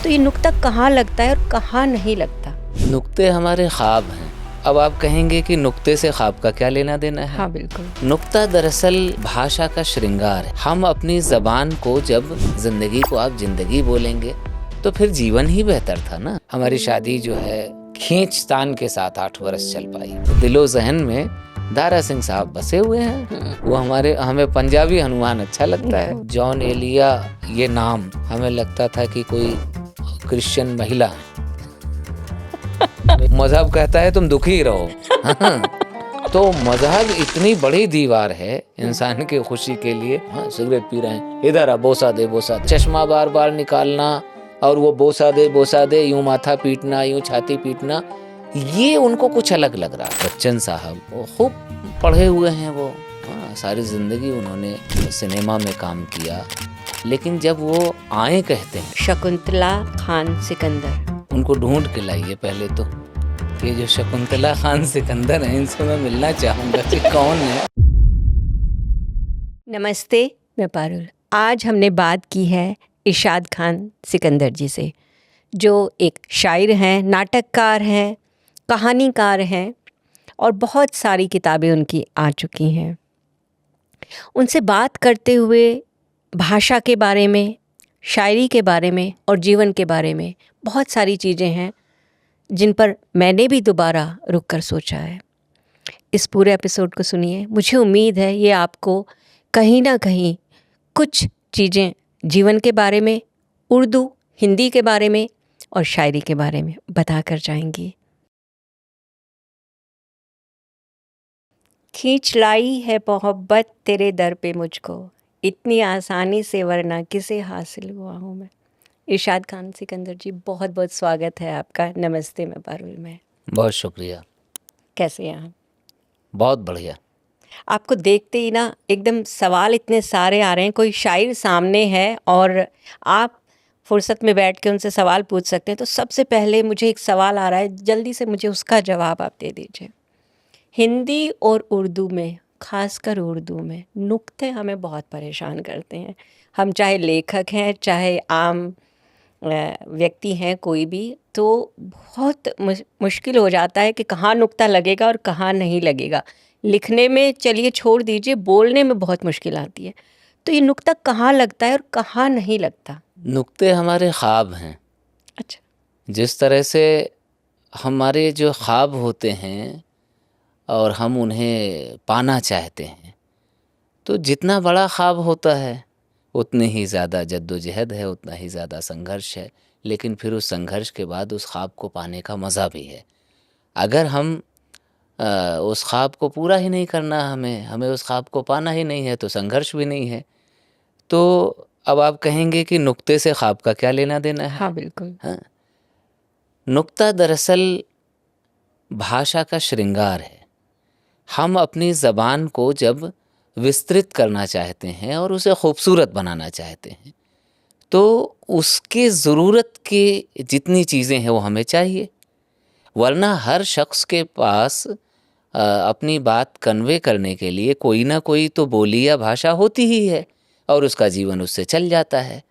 तो ये नुक्ता कहाँ लगता है और कहाँ नहीं लगता? नुक्ते हमारे ख्वाब हैं। अब आप कहेंगे कि नुक्ते से ख्वाब का क्या लेना देना है? हाँ बिल्कुल। नुक्ता दरअसल भाषा का श्रृंगार है। हम अपनी ज़बान को, जब ज़िंदगी को आप ज़िंदगी बोलेंगे तो फिर जीवन ही बेहतर था ना। हमारी शादी जो है खींचतान के साथ 8 वर्ष चल पाई। दिलो जहन में दारा सिंह साहब बसे हुए हैं। वो हमें पंजाबी हनुमान अच्छा लगता है। जॉन एलिया ये नाम हमें लगता था कि कोई क्रिश्चियन महिला है। मजहब कहता है तुम दुखी रहो। तो मजहब इतनी बड़ी दीवार है इंसान की खुशी के लिए। सिगरेट पी रहे हैं, इधर आ बोसा दे बोसा दे। चश्मा बार बार निकालना और वो बोसा दे यूं माथा पीटना, यूं छाती पीटना, ये उनको कुछ अलग लग रहा। बच्चन साहब वो खूब पढ़े हुए हैं। वो सारी जिंदगी उन्होंने सिनेमा में काम किया, लेकिन जब वो आए कहते हैं शकुंतला खान सिकंदर, उनको ढूंढ के लाइए पहले तो। ये जो शकुंतला खान सिकंदर हैं, इनसे मैं मिलना चाहूँगा कि कौन है। नमस्ते, मैं पारुल। आज हमने बात की है इरशाद खान सिकंदर जी से, जो एक शायर हैं, नाटककार हैं, कहानीकार हैं और बहुत सारी किताबें उनकी आ चुकी हैं। उनसे बात करते हुए भाषा के बारे में, शायरी के बारे में और जीवन के बारे में बहुत सारी चीज़ें हैं जिन पर मैंने भी दोबारा रुक कर सोचा है। इस पूरे एपिसोड को सुनिए। मुझे उम्मीद है ये आपको कहीं ना कहीं कुछ चीज़ें जीवन के बारे में, उर्दू, हिंदी के बारे में और शायरी के बारे में बता कर जाएंगी। खींच लाई है मोहब्बत तेरे दर पे मुझको, इतनी आसानी से वरना किसे हासिल हुआ हूँ मैं। इरशाद खान सिकंदर जी, बहुत बहुत स्वागत है आपका। नमस्ते, मैं पारुल में। बहुत शुक्रिया। कैसे हैं आप? बहुत बढ़िया। आपको देखते ही ना एकदम सवाल इतने सारे आ रहे हैं। कोई शायर सामने है और आप फुर्सत में बैठ के उनसे सवाल पूछ सकते हैं। तो सबसे पहले मुझे एक सवाल आ रहा है, जल्दी से मुझे उसका जवाब आप दे दीजिए। हिंदी और उर्दू में, खासकर उर्दू में, नुक्ते हमें बहुत परेशान करते हैं। हम चाहे लेखक हैं, चाहे आम व्यक्ति हैं, कोई भी, तो बहुत मुश्किल हो जाता है कि कहाँ नुक्ता लगेगा और कहाँ नहीं लगेगा। लिखने में चलिए छोड़ दीजिए, बोलने में बहुत मुश्किल आती है। तो ये नुक्ता कहाँ लगता है और कहाँ नहीं लगता? नुक्ते हमारे ख्वाब हैं। अच्छा। जिस तरह से हमारे जो ख्वाब होते हैं और हम उन्हें पाना चाहते हैं, तो जितना बड़ा ख्वाब होता है उतनी ही ज़्यादा जद्दोजहद है, उतना ही ज़्यादा संघर्ष है। लेकिन फिर उस संघर्ष के बाद उस ख्वाब को पाने का मज़ा भी है। अगर हम उस ख्वाब को पूरा ही नहीं करना, हमें उस ख्वाब को पाना ही नहीं है, तो संघर्ष भी नहीं है। तो अब आप कहेंगे कि नुक्ते से ख्वाब का क्या लेना देना है? हाँ बिल्कुल। हाँ, नुक्ता दरअसल भाषा का श्रृंगार है। हम अपनी ज़बान को जब विस्तृत करना चाहते हैं और उसे खूबसूरत बनाना चाहते हैं, तो उसके ज़रूरत की जितनी चीज़ें हैं वो हमें चाहिए। वरना हर शख्स के पास अपनी बात कन्वे करने के लिए कोई ना कोई तो बोली या भाषा होती ही है और उसका जीवन उससे चल जाता है।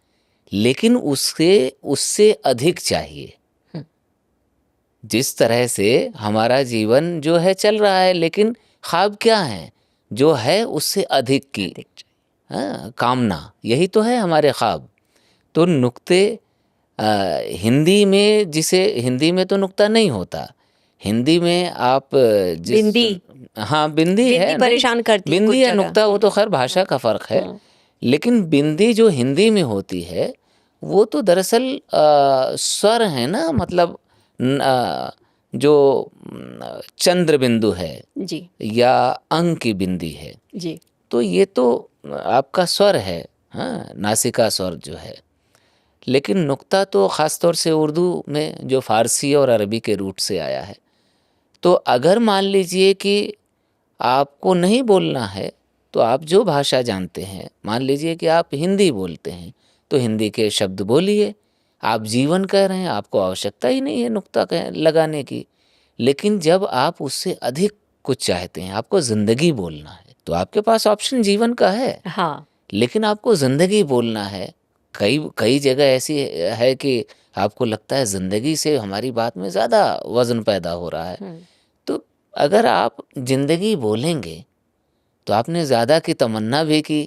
लेकिन उससे अधिक चाहिए। जिस तरह से हमारा जीवन जो है चल रहा है, लेकिन ख्वाब क्या है? जो है उससे अधिक की कामना, यही तो है हमारे ख्वाब। तो नुक्ते हिंदी में तो नुक्ता नहीं होता। हिंदी में आप बिंदी, हाँ बिंदी है, परेशान करती है बिंदी कुछ या जगह। नुक्ता वो तो खैर भाषा का फ़र्क है। लेकिन बिंदी जो हिंदी में होती है वो तो दरअसल स्वर है ना, मतलब जो चंद्र बिंदु है जी या अंक की बिंदी है जी। तो ये तो आपका स्वर है, हाँ, नासिका स्वर जो है। लेकिन नुक्ता तो ख़ास तौर से उर्दू में जो फ़ारसी और अरबी के रूट से आया है। तो अगर मान लीजिए कि आपको नहीं बोलना है, तो आप जो भाषा जानते हैं, मान लीजिए कि आप हिंदी बोलते हैं, तो हिंदी के शब्द बोलिए। आप जीवन कह रहे हैं, आपको आवश्यकता ही नहीं है नुक्ता लगाने की। लेकिन जब आप उससे अधिक कुछ चाहते हैं, आपको ज़िंदगी बोलना है, तो आपके पास ऑप्शन जीवन का है। हाँ। लेकिन आपको ज़िंदगी बोलना है, कई कई जगह ऐसी है कि आपको लगता है ज़िंदगी से हमारी बात में ज़्यादा वज़न पैदा हो रहा है। तो अगर आप ज़िंदगी बोलेंगे तो आपने ज़्यादा की तमन्ना भी की,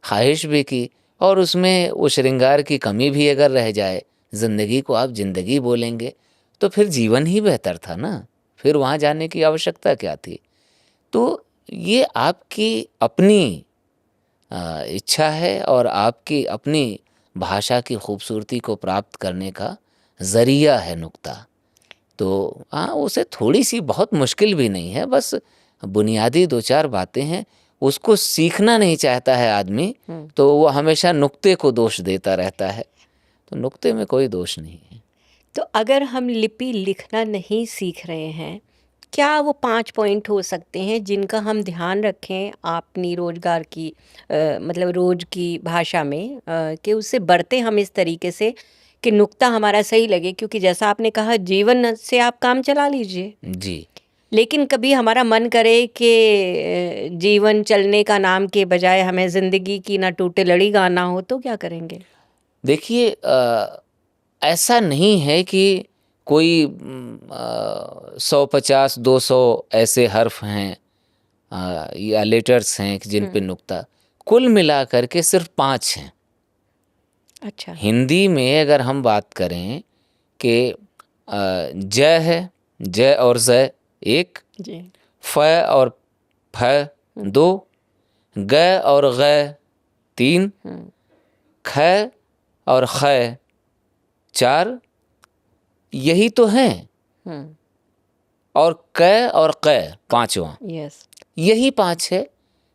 ख्वाहिश भी की, और उसमें वो श्रृंगार की कमी भी अगर रह जाए, ज़िंदगी को आप ज़िंदगी बोलेंगे, तो फिर जीवन ही बेहतर था ना, फिर वहाँ जाने की आवश्यकता क्या थी। तो ये आपकी अपनी इच्छा है और आपकी अपनी भाषा की खूबसूरती को प्राप्त करने का ज़रिया है नुक्ता। तो हाँ, उसे थोड़ी-सी बहुत मुश्किल भी नहीं है, बस बुनियादी 2-4 बातें हैं, उसको सीखना नहीं चाहता है आदमी, तो वो हमेशा नुक्ते को दोष देता रहता है। तो नुक्ते में कोई दोष नहीं है। तो अगर हम लिपि लिखना नहीं सीख रहे हैं, क्या वो 5 पॉइंट हो सकते हैं जिनका हम ध्यान रखें अपनी रोज़गार की मतलब रोज़ की भाषा में, कि उससे बरतें हम इस तरीके से कि नुक्ता हमारा सही लगे? क्योंकि जैसा आपने कहा, जीवन से आप काम चला लीजिए, जी। लेकिन कभी हमारा मन करे कि जीवन चलने का नाम के बजाय हमें ज़िंदगी की ना टूटे लड़ी गाना हो, तो क्या करेंगे? देखिए, ऐसा नहीं है कि कोई 150-200 ऐसे हर्फ हैं या लेटर्स हैं कि जिन पे नुक्ता, कुल मिलाकर के सिर्फ 5 हैं। अच्छा। हिंदी में अगर हम बात करें कि ज है, ज और ज़ 1, जी। फ और फ 2, ग और ग 3, ख और ख 4, यही तो हैं। और क और क 5वां, यस। यही 5 है।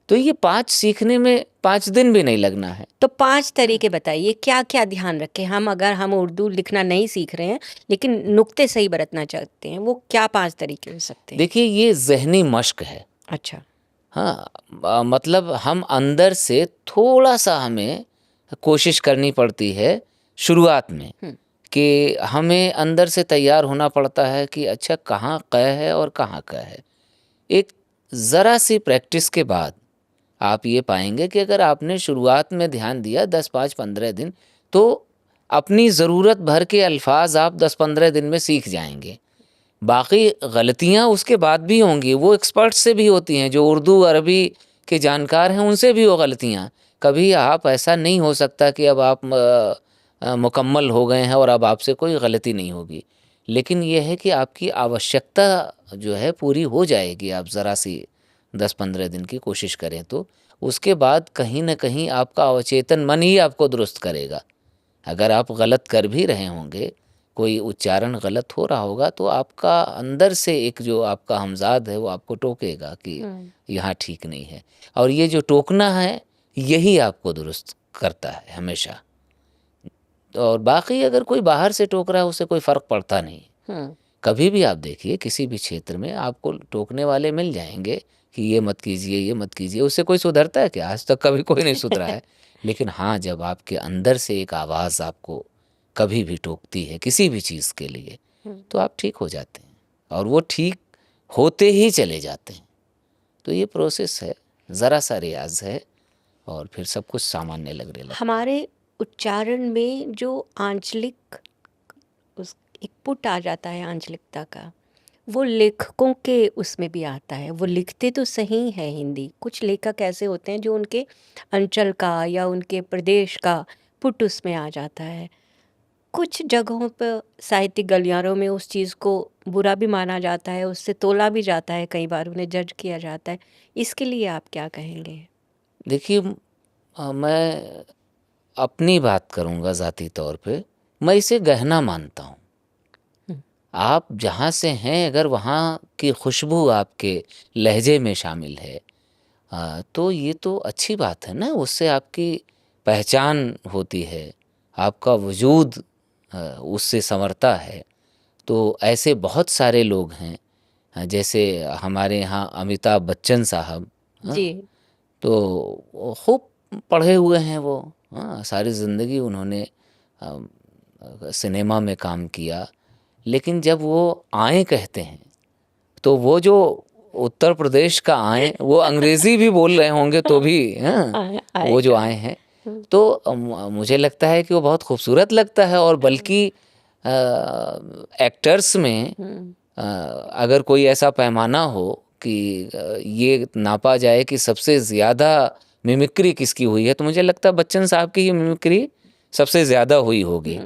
तो ये 5 सीखने में 5 दिन भी नहीं लगना है। तो 5 तरीके बताइए, क्या-क्या ध्यान रखें हम अगर हम उर्दू लिखना नहीं सीख रहे हैं, लेकिन नुक्ते सही बरतना चाहते हैं, वो क्या 5 तरीके हो सकते हैं? देखिए, ये ज़हनी मश्क है। अच्छा। हाँ, मतलब हम अंदर से थोड़ा-सा हमें कोशिश करनी पड़ती है शुरुआत में, कि हमें अंदर से तैयार होना पड़ता है कि अच्छा कहाँ क़ है और कहाँ क है। एक ज़रा सी प्रैक्टिस के बाद आप ये पाएंगे कि अगर आपने शुरुआत में ध्यान दिया 10, 5, 15 दिन, तो अपनी ज़रूरत भर के अल्फाज आप 10-15 दिन में सीख जाएंगे। बाकी गलतियां उसके बाद भी होंगी, वो एक्सपर्ट से भी होती हैं, जो उर्दू अरबी के जानकार हैं उनसे भी वो गलतियां। कभी आप ऐसा नहीं हो सकता कि अब आप मुकम्मल हो गए हैं और अब आपसे कोई गलती नहीं होगी। लेकिन यह है कि आपकी आवश्यकता जो है पूरी हो जाएगी, आप ज़रा सी 10-15 दिन की कोशिश करें तो। उसके बाद कहीं ना कहीं आपका अवचेतन मन ही आपको दुरुस्त करेगा। अगर आप गलत कर भी रहे होंगे, कोई उच्चारण गलत हो रहा होगा, तो आपका अंदर से एक जो आपका हमजाद है वो आपको टोकेगा कि यहाँ ठीक नहीं है। और ये जो टोकना है यही आपको दुरुस्त करता है हमेशा। और बाकी अगर कोई बाहर से टोक रहा है उससे कोई फ़र्क पड़ता नहीं। कभी भी आप देखिए किसी भी क्षेत्र में आपको टोकने वाले मिल जाएंगे कि ये मत कीजिए, ये मत कीजिए। उससे कोई सुधरता है क्या? आज तक कभी कोई नहीं सुधरा है। लेकिन हाँ, जब आपके अंदर से एक आवाज़ आपको कभी भी टोकती है किसी भी चीज़ के लिए, तो आप ठीक हो जाते हैं और वो ठीक होते ही चले जाते हैं। तो ये प्रोसेस है, ज़रा सा रियाज है और फिर सब कुछ सामान्य लगने लगता है। हमारे उच्चारण में जो आंचलिक उस एक पुट आ जाता है आंचलिकता का, वो लेखकों के उसमें भी आता है। वो लिखते तो सही है हिंदी, कुछ लेखक ऐसे होते हैं जो उनके अंचल का या उनके प्रदेश का पुट उसमें आ जाता है। कुछ जगहों पर साहित्यिक गलियारों में उस चीज़ को बुरा भी माना जाता है, उससे तोला भी जाता है, कई बार उन्हें जज किया जाता है। इसके लिए आप क्या कहेंगे? देखिए, मैं अपनी बात करूँगा ज़ाती तौर पे, मैं इसे गहना मानता हूँ। आप जहाँ से हैं अगर वहाँ की खुशबू आपके लहजे में शामिल है, तो ये तो अच्छी बात है ना, उससे आपकी पहचान होती है, आपका वजूद उससे संवरता है। तो ऐसे बहुत सारे लोग हैं, जैसे हमारे यहाँ अमिताभ बच्चन साहब, हाँ, जी। तो वो खूब पढ़े हुए हैं वो, हाँ, सारी ज़िंदगी उन्होंने सिनेमा में काम किया। लेकिन जब वो आए कहते हैं, तो वो जो उत्तर प्रदेश का आए, वो अंग्रेज़ी भी बोल रहे होंगे तो भी, हाँ, वो जो आए हैं, तो मुझे लगता है कि वो बहुत खूबसूरत लगता है। और बल्कि एक्टर्स में अगर कोई ऐसा पैमाना हो कि ये नापा जाए कि सबसे ज़्यादा मिमिक्री किसकी हुई है, तो मुझे लगता है बच्चन साहब की ये मिमिक्री सबसे ज़्यादा हुई होगी।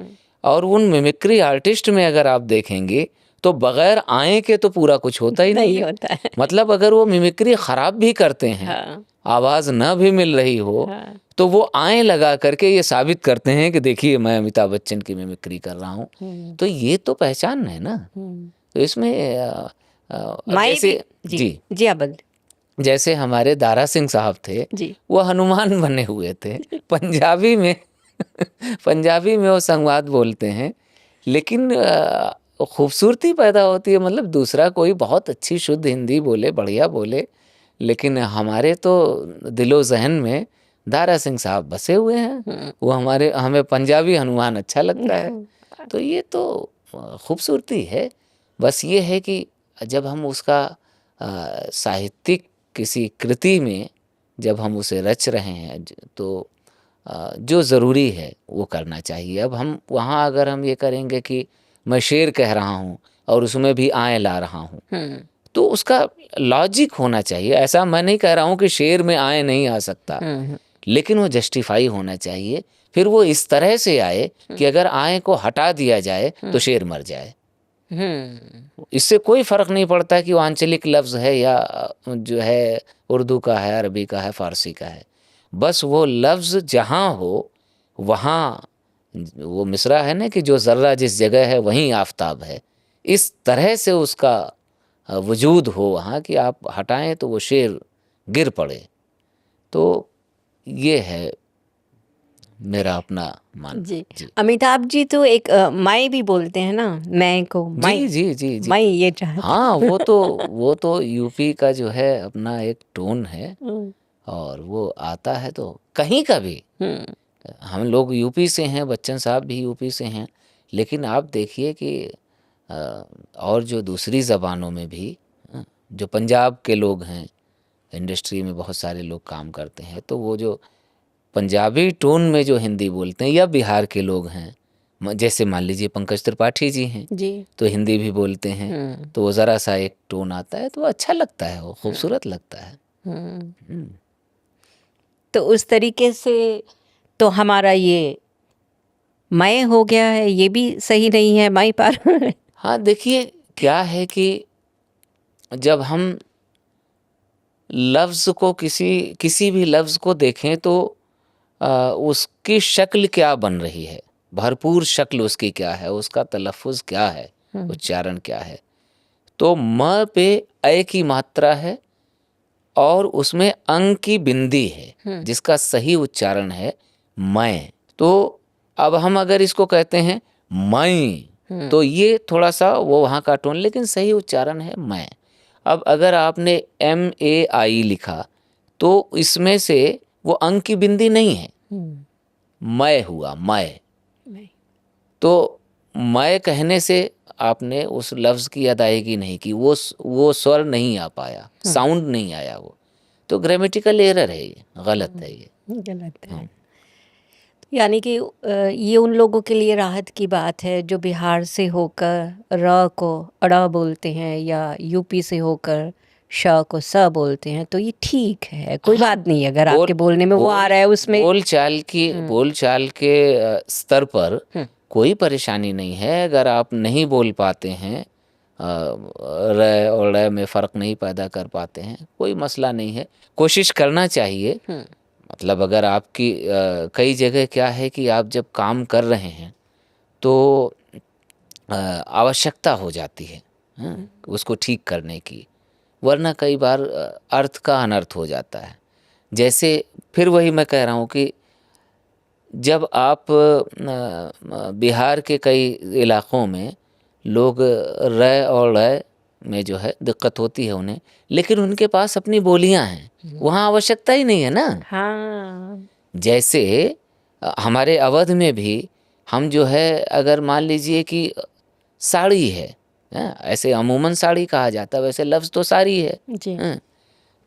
और उन मिमिक्री आर्टिस्ट में अगर आप देखेंगे तो बगैर आए के तो पूरा कुछ होता ही नहीं होता है। मतलब अगर वो मिमिक्री ख़राब भी करते हैं, हाँ, आवाज़ न भी मिल रही हो, हाँ, तो वो आए लगा करके ये साबित करते हैं कि देखिए मैं अमिताभ बच्चन की मिमिक्री कर रहा हूँ। तो ये तो पहचान है ना। तो इसमें अब माई जैसे भी जी जी आप बदल जैसे हमारे दारा सिंह साहब थे, जी वो हनुमान बने हुए थे। पंजाबी में पंजाबी में वो संवाद बोलते हैं, लेकिन खूबसूरती पैदा होती है। मतलब दूसरा कोई बहुत अच्छी शुद्ध हिंदी बोले, बढ़िया बोले, लेकिन हमारे तो दिलो ज़हन में दारा सिंह साहब बसे हुए हैं। वो हमें पंजाबी हनुमान अच्छा लगता है। तो ये तो खूबसूरती है। बस ये है कि जब हम उसका साहित्यिक किसी कृति में जब हम उसे रच रहे हैं तो जो ज़रूरी है वो करना चाहिए। अब हम वहाँ अगर हम ये करेंगे कि मैं शेर कह रहा हूँ और उसमें भी आए ला रहा हूँ, तो उसका लॉजिक होना चाहिए। ऐसा मैं नहीं कह रहा हूँ कि शेर में आए नहीं आ सकता, लेकिन वो जस्टिफाई होना चाहिए। फिर वो इस तरह से आए कि अगर आए को हटा दिया जाए तो शेर मर जाए। इससे कोई फ़र्क नहीं पड़ता कि वो आंचलिक लफ्ज़ है या जो है उर्दू का है, अरबी का है, फ़ारसी का है। बस वो लफ्ज़ जहाँ हो वहाँ, वो मिसरा है ना कि जो ज़र्रा जिस जगह है वहीं आफ़ताब है, इस तरह से उसका वजूद हो वहाँ कि आप हटाएं तो वो शेर गिर पड़े। तो ये है मेरा अपना मानना। जी। जी अमिताभ जी तो एक माई भी बोलते हैं ना, मैं को माई जी जी जी जी माई ये चाहते हाँ, वो तो यूपी का जो है अपना एक टोन है। और वो आता है तो कहीं का भी, हम लोग यूपी से हैं, बच्चन साहब भी यूपी से हैं, लेकिन आप देखिए कि और जो दूसरी ज़बानों में भी जो पंजाब के लोग हैं, इंडस्ट्री में बहुत सारे लोग काम करते हैं, तो वो जो पंजाबी टोन में जो हिंदी बोलते हैं, या बिहार के लोग हैं, जैसे मान लीजिए पंकज त्रिपाठी जी हैं, जी। तो हिंदी भी बोलते हैं, तो वो ज़रा सा एक टोन आता है तो अच्छा लगता है, वो खूबसूरत लगता है। तो उस तरीके से तो हमारा ये मैं हो गया है, ये भी सही नहीं है माई पार। हाँ, देखिए क्या है कि जब हम लफ्ज़ को किसी भी लफ्ज़ को देखें तो उसकी शक्ल क्या बन रही है, भरपूर शक्ल उसकी क्या है, उसका तलफ़ुज़ क्या है, उच्चारण क्या है। तो म पे ए की मात्रा है और उसमें अंग की बिंदी है, जिसका सही उच्चारण है मैं। तो अब हम अगर इसको कहते हैं मैं, तो ये थोड़ा सा वो वहाँ का टोन, लेकिन सही उच्चारण है मैं। अब अगर आपने MAI लिखा तो इसमें से वो अंग की बिंदी नहीं है, मैं हुआ मैं। तो मैं कहने से आपने उस लफ्ज़ की अदायगी नहीं की, वो स्वर नहीं आ पाया, साउंड नहीं आया, वो तो ग्रामेटिकल एरर है, ये गलत है, ये गलत है। यानी कि ये उन लोगों के लिए राहत की बात है जो बिहार से होकर र को अड़ा बोलते हैं या यूपी से होकर श को स बोलते हैं, तो ये ठीक है, कोई बात नहीं। अगर आपके बोलने में वो आ रहा है उसमें बोल चाल के स्तर पर कोई परेशानी नहीं है। अगर आप नहीं बोल पाते हैं, र और ड़ में फ़र्क नहीं पैदा कर पाते हैं, कोई मसला नहीं है, कोशिश करना चाहिए। मतलब अगर आपकी कई जगह क्या है कि आप जब काम कर रहे हैं तो आवश्यकता हो जाती है, उसको ठीक करने की, वरना कई बार अर्थ का अनर्थ हो जाता है। जैसे फिर वही मैं कह रहा हूँ कि जब आप बिहार के कई इलाक़ों में लोग र और ड़ में जो है दिक्कत होती है उन्हें, लेकिन उनके पास अपनी बोलियां हैं, वहाँ आवश्यकता ही नहीं है ना। हाँ। जैसे हमारे अवध में भी हम जो है, अगर मान लीजिए कि साड़ी है, ऐसे अमूमन साड़ी कहा जाता है, वैसे लफ्ज़ तो साड़ी है, जी।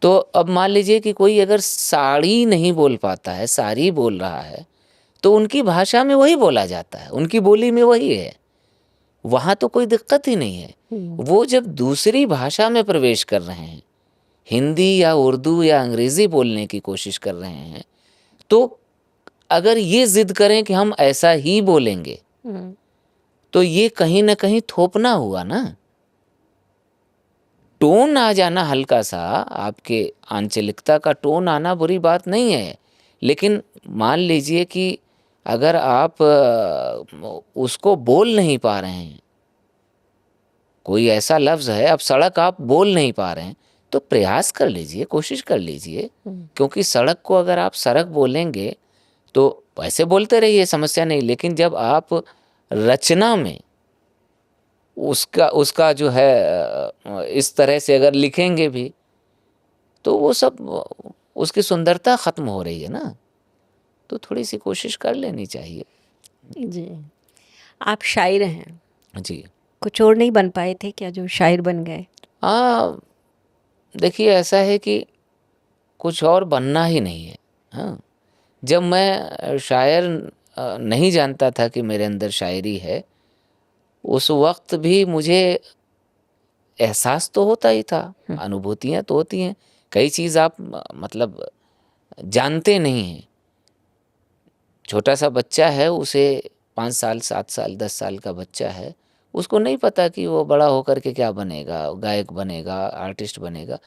तो अब मान लीजिए कि कोई अगर साड़ी नहीं बोल पाता है, साड़ी बोल रहा है, तो उनकी भाषा में वही बोला जाता है, उनकी बोली में वही है, वहाँ तो कोई दिक्कत ही नहीं है। वो जब दूसरी भाषा में प्रवेश कर रहे हैं, हिंदी या उर्दू या अंग्रेज़ी बोलने की कोशिश कर रहे हैं, तो अगर ये ज़िद करें कि हम ऐसा ही बोलेंगे, तो ये कहीं न कहीं थोपना हुआ ना। टोन आ जाना हल्का सा, आपके आंचलिकता का टोन आना बुरी बात नहीं है, लेकिन मान लीजिए कि अगर आप उसको बोल नहीं पा रहे हैं, कोई ऐसा लफ्ज़ है, अब सड़क आप बोल नहीं पा रहे हैं, तो प्रयास कर लीजिए, कोशिश कर लीजिए, क्योंकि सड़क को अगर आप सड़क बोलेंगे तो वैसे बोलते रहिए, समस्या नहीं, लेकिन जब आप रचना में उसका उसका जो है इस तरह से अगर लिखेंगे भी, तो वो सब उसकी सुंदरता ख़त्म हो रही है ना। तो थोड़ी सी कोशिश कर लेनी चाहिए। जी, आप शायर हैं, जी कुछ और नहीं बन पाए थे क्या जो शायर बन गए? हाँ, देखिए ऐसा है कि कुछ और बनना ही नहीं है। हाँ, जब मैं शायर नहीं जानता था कि मेरे अंदर शायरी है, उस वक्त भी मुझे एहसास तो होता ही था, अनुभूतियाँ तो होती हैं। कई चीज़ आप मतलब जानते नहीं हैं। छोटा सा बच्चा है, उसे 5 साल, 7 साल, 10 साल का बच्चा है, उसको नहीं पता कि वो बड़ा होकर के क्या बनेगा, गायक बनेगा, आर्टिस्ट बनेगा।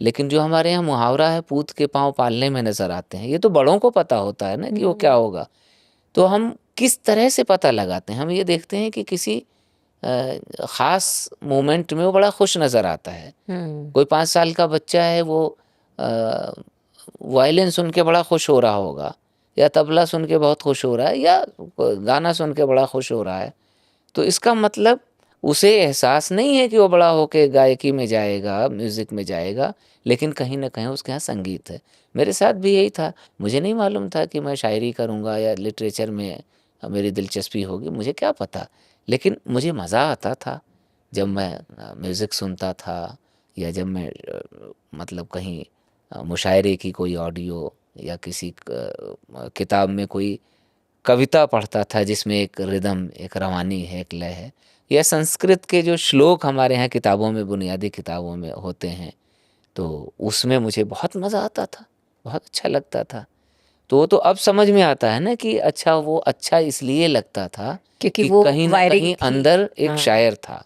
लेकिन जो हमारे यहाँ मुहावरा है, पूत के पाँव पालने में नज़र आते हैं, ये तो बड़ों को पता होता है ना कि वो क्या होगा। तो हम किस तरह से पता लगाते हैं? हम ये देखते हैं कि किसी ख़ास मोमेंट में वो बड़ा खुश नज़र आता है। कोई 5 साल का बच्चा है, वो वायलिन सुन के बड़ा खुश हो रहा होगा, या तबला सुन के बहुत खुश हो रहा है, या गाना सुन के बड़ा खुश हो रहा है। तो इसका मतलब उसे एहसास नहीं है कि वो बड़ा होके गायकी में जाएगा, म्यूज़िक में जाएगा, लेकिन कहीं न कहीं उसके यहाँ संगीत है। मेरे साथ भी यही था। मुझे नहीं मालूम था कि मैं शायरी करूँगा या लिटरेचर में मेरी दिलचस्पी होगी, मुझे क्या पता। लेकिन मुझे मज़ा आता था जब मैं म्यूज़िक सुनता था, या जब मैं मतलब कहीं मुशायरे की कोई ऑडियो, या किसी किताब में कोई कविता पढ़ता था जिसमें एक रिदम, एक रवानी है, एक लय है, या संस्कृत के जो श्लोक हमारे यहाँ किताबों में, बुनियादी किताबों में होते हैं, तो उसमें मुझे बहुत मज़ा आता था, बहुत अच्छा लगता था। तो वो तो अब समझ में आता है ना कि अच्छा, वो अच्छा इसलिए लगता था क्योंकि कि वो कहीं न वायरिंग कहीं थी। अंदर एक हाँ। शायर था।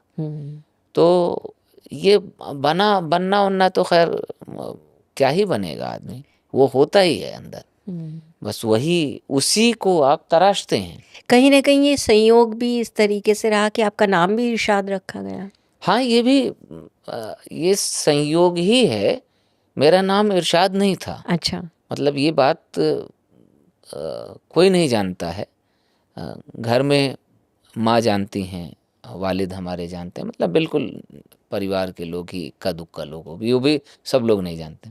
तो ये बनना-वनना तो ख़ैर क्या ही बनेगा आदमी, वो होता ही है अंदर। बस वही, उसी को आप तराशते हैं। कहीं न कहीं ये संयोग भी इस तरीके से रहा कि आपका नाम भी इरशाद रखा गया। हाँ, ये भी ये संयोग ही है। मेरा नाम इरशाद नहीं था। अच्छा। मतलब ये बात कोई नहीं जानता है। घर में माँ जानती हैं, वालिद हमारे जानते हैं, मतलब बिल्कुल परिवार के लोग ही, इक्का-दुक्का लोग हो भी, वो भी सब लोग नहीं जानते।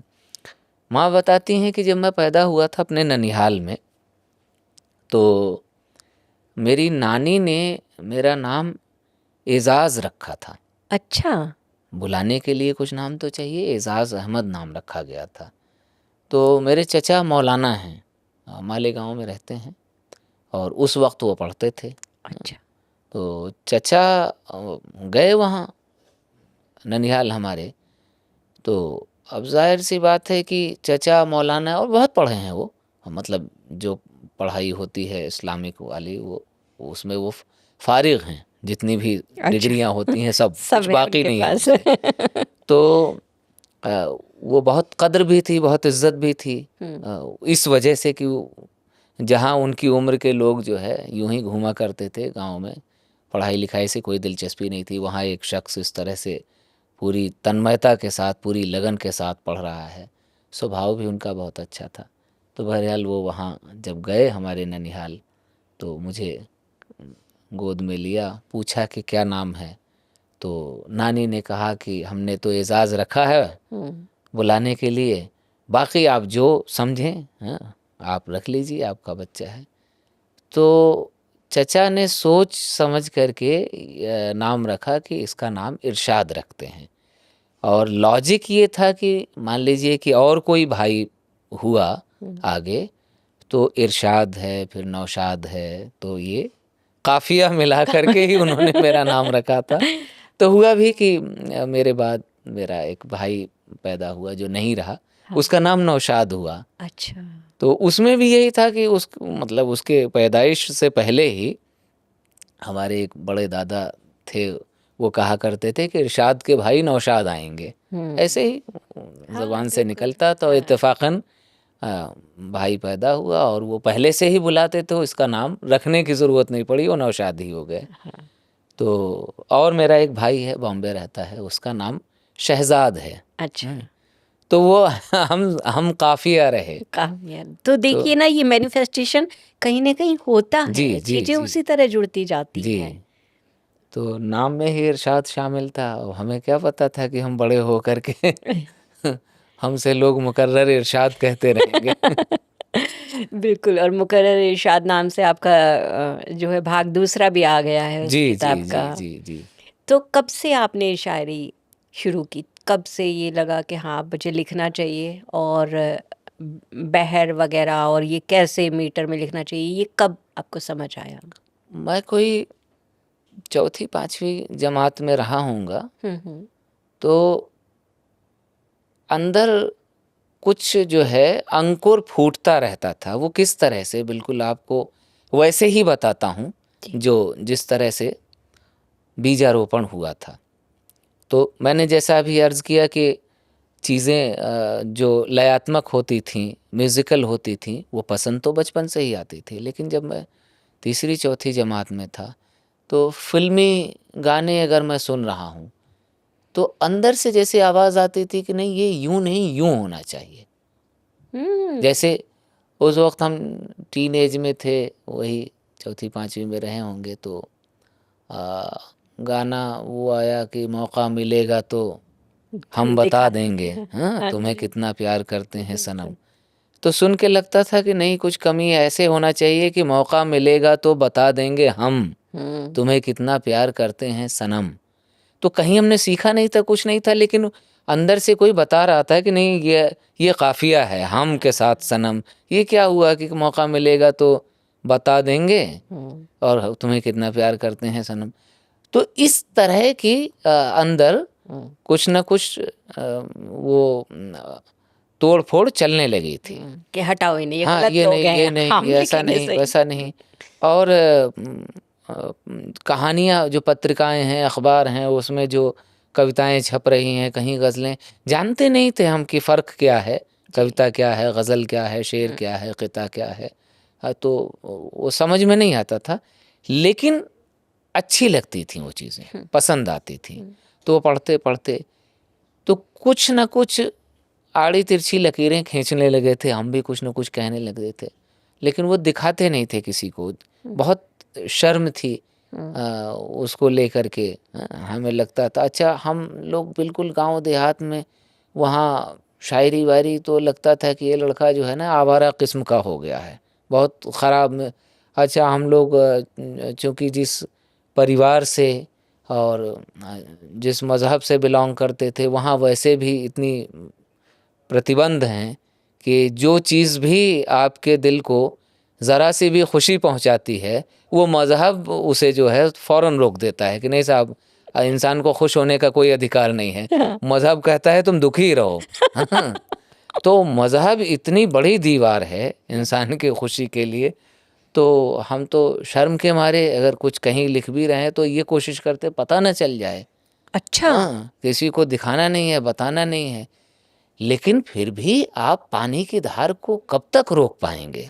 माँ बताती हैं कि जब मैं पैदा हुआ था अपने ननिहाल में, तो मेरी नानी ने मेरा नाम एजाज़ रखा था। अच्छा। बुलाने के लिए कुछ नाम तो चाहिए, एजाज़ अहमद नाम रखा गया था। तो मेरे चचा मौलाना हैं, मालेगाँव में रहते हैं, और उस वक्त वो पढ़ते थे। अच्छा। तो चचा गए वहाँ ननिहाल हमारे, तो अब ज़ाहिर सी बात है कि चचा मौलाना, और बहुत पढ़े हैं वो, मतलब जो पढ़ाई होती है इस्लामिक वाली, वो उसमें वो फारिग हैं, जितनी भी अच्छा। डिग्रियां होती हैं सब, सब कुछ है बाकी उनके नहीं है पास। उनसे। तो वो बहुत कद्र भी थी, बहुत इज्जत भी थी, इस वजह से कि जहाँ उनकी उम्र के लोग जो है यूं ही घूमा करते थे गांव में, पढ़ाई लिखाई से कोई दिलचस्पी नहीं थी, वहाँ एक शख्स इस तरह से पूरी तन्मयता के साथ, पूरी लगन के साथ पढ़ रहा है, स्वभाव भी उनका बहुत अच्छा था। तो बहरहाल वो वहाँ जब गए हमारे ननिहाल, तो मुझे गोद में लिया, पूछा कि क्या नाम है। तो नानी ने कहा कि हमने तो एजाज़ रखा है बुलाने के लिए, बाकी आप जो समझें, हाँ, आप रख लीजिए, आपका बच्चा है। तो चचा ने सोच समझ करके नाम रखा कि इसका नाम इरशाद रखते हैं। और लॉजिक ये था कि मान लीजिए कि और कोई भाई हुआ आगे, तो इरशाद है, फिर नौशाद है, तो ये काफिया मिला करके ही उन्होंने मेरा नाम रखा था। तो हुआ भी कि मेरे बाद मेरा एक भाई पैदा हुआ जो नहीं रहा, उसका नाम नौशाद हुआ। अच्छा। तो उसमें भी यही था कि उस मतलब उसके पैदाइश से पहले ही हमारे एक बड़े दादा थे, वो कहा करते थे कि इरशाद के भाई नौशाद आएंगे। ऐसे ही ज़बान से निकलता, तो इत्तेफाकन भाई पैदा हुआ और वो पहले से ही बुलाते, तो इसका नाम रखने की ज़रूरत नहीं पड़ी, वो नौशाद ही हो गए। तो और मेरा एक भाई है, बॉम्बे रहता है, उसका नाम शहजाद है। अच्छा। तो वो हम काफिया रहे। काफिया। तो देखिए ना, ये मैनिफेस्टेशन कहीं ना कहीं होता जी है, जी चीजें जी उसी तरह जुड़ती जाती जी। हैं। तो नाम में ही इरशाद शामिल था, और हमें क्या पता था कि हम बड़े हो करके हमसे लोग मुकर्रर इरशाद कहते रहेंगे। बिल्कुल। और मुकर्रर इरशाद नाम से आपका जो है भाग दूसरा भी आ गया है उस जी किताब जी का। जी जी जी। तो कब से आपने शायरी शुरू की? कब से ये लगा कि हाँ मुझे लिखना चाहिए? और बहर वगैरह और ये कैसे मीटर में लिखना चाहिए, ये कब आपको समझ आया? मैं कोई चौथी पांचवी जमात में रहा हूँगा, तो अंदर कुछ जो है अंकुर फूटता रहता था। वो किस तरह से, बिल्कुल आपको वैसे ही बताता हूँ जो जिस तरह से बीजारोपण हुआ था। तो मैंने जैसा अभी अर्ज़ किया कि चीज़ें जो लयात्मक होती थीं, म्यूज़िकल होती थीं, वो पसंद तो बचपन से ही आती थी। लेकिन जब मैं तीसरी चौथी जमात में था, तो फ़िल्मी गाने अगर मैं सुन रहा हूँ, तो अंदर से जैसे आवाज़ आती थी कि नहीं, ये यूँ नहीं, यूँ होना चाहिए। जैसे उस वक्त हम टीनेज में थे, वही चौथी पांचवी में रहे होंगे, तो गाना वो आया कि मौका मिलेगा तो हम बता देंगे, हाँ तुम्हें कितना प्यार करते हैं सनम। तो सुन के लगता था कि नहीं, कुछ कमी ऐसे होना चाहिए कि मौका मिलेगा तो बता देंगे हम तुम्हें कितना प्यार करते हैं सनम। तो कहीं हमने सीखा नहीं था, कुछ नहीं था, लेकिन अंदर से कोई बता रहा था कि नहीं, ये काफिया है, हम के साथ सनम। ये क्या हुआ कि मौका मिलेगा तो बता देंगे और तुम्हें कितना प्यार करते हैं सनम। तो इस तरह की अंदर कुछ न कुछ वो तोड़ फोड़ चलने लगी थी कि हटाओ इन्हें, ये हाँ, गलत ये लोग नहीं, हैं, ये नहीं, हम ये ऐसा लिखेंगे नहीं, सही। वैसा नहीं। और कहानियाँ, जो पत्रिकाएं हैं, अखबार हैं, उसमें जो कविताएं छप रही हैं, कहीं गज़लें, जानते नहीं थे हम कि फ़र्क क्या है, कविता क्या है, गज़ल क्या है, शेर क्या है, क़िता क्या है। तो वो समझ में नहीं आता था, लेकिन अच्छी लगती थी वो चीज़ें, पसंद आती थी। तो वो पढ़ते पढ़ते तो कुछ न कुछ आड़ी तिरछी लकीरें खींचने लगे थे, हम भी कुछ न कुछ कहने लगे थे, लेकिन वो दिखाते नहीं थे किसी को। बहुत शर्म थी उसको लेकर के। हमें लगता था, अच्छा हम लोग बिल्कुल गांव देहात में, वहाँ शायरी वायरी तो लगता था कि ये लड़का जो है ना आवारा किस्म का हो गया है, बहुत ख़राब में। अच्छा हम लोग चूँकि जिस परिवार से और जिस मज़हब से बिलोंग करते थे, वहाँ वैसे भी इतनी प्रतिबंध हैं कि जो चीज़ भी आपके दिल को ज़रा सी भी खुशी पहुंचाती है, वो मज़हब उसे जो है फ़ौरन रोक देता है कि नहीं साहब, इंसान को खुश होने का कोई अधिकार नहीं है। मज़हब कहता है तुम दुखी रहो। तो मज़हब इतनी बड़ी दीवार है इंसान की खुशी के लिए। तो हम तो शर्म के मारे अगर कुछ कहीं लिख भी रहे हैं तो ये कोशिश करते पता न चल जाए। अच्छा। हाँ, किसी को दिखाना नहीं है, बताना नहीं है। लेकिन फिर भी आप पानी की धार को कब तक रोक पाएंगे?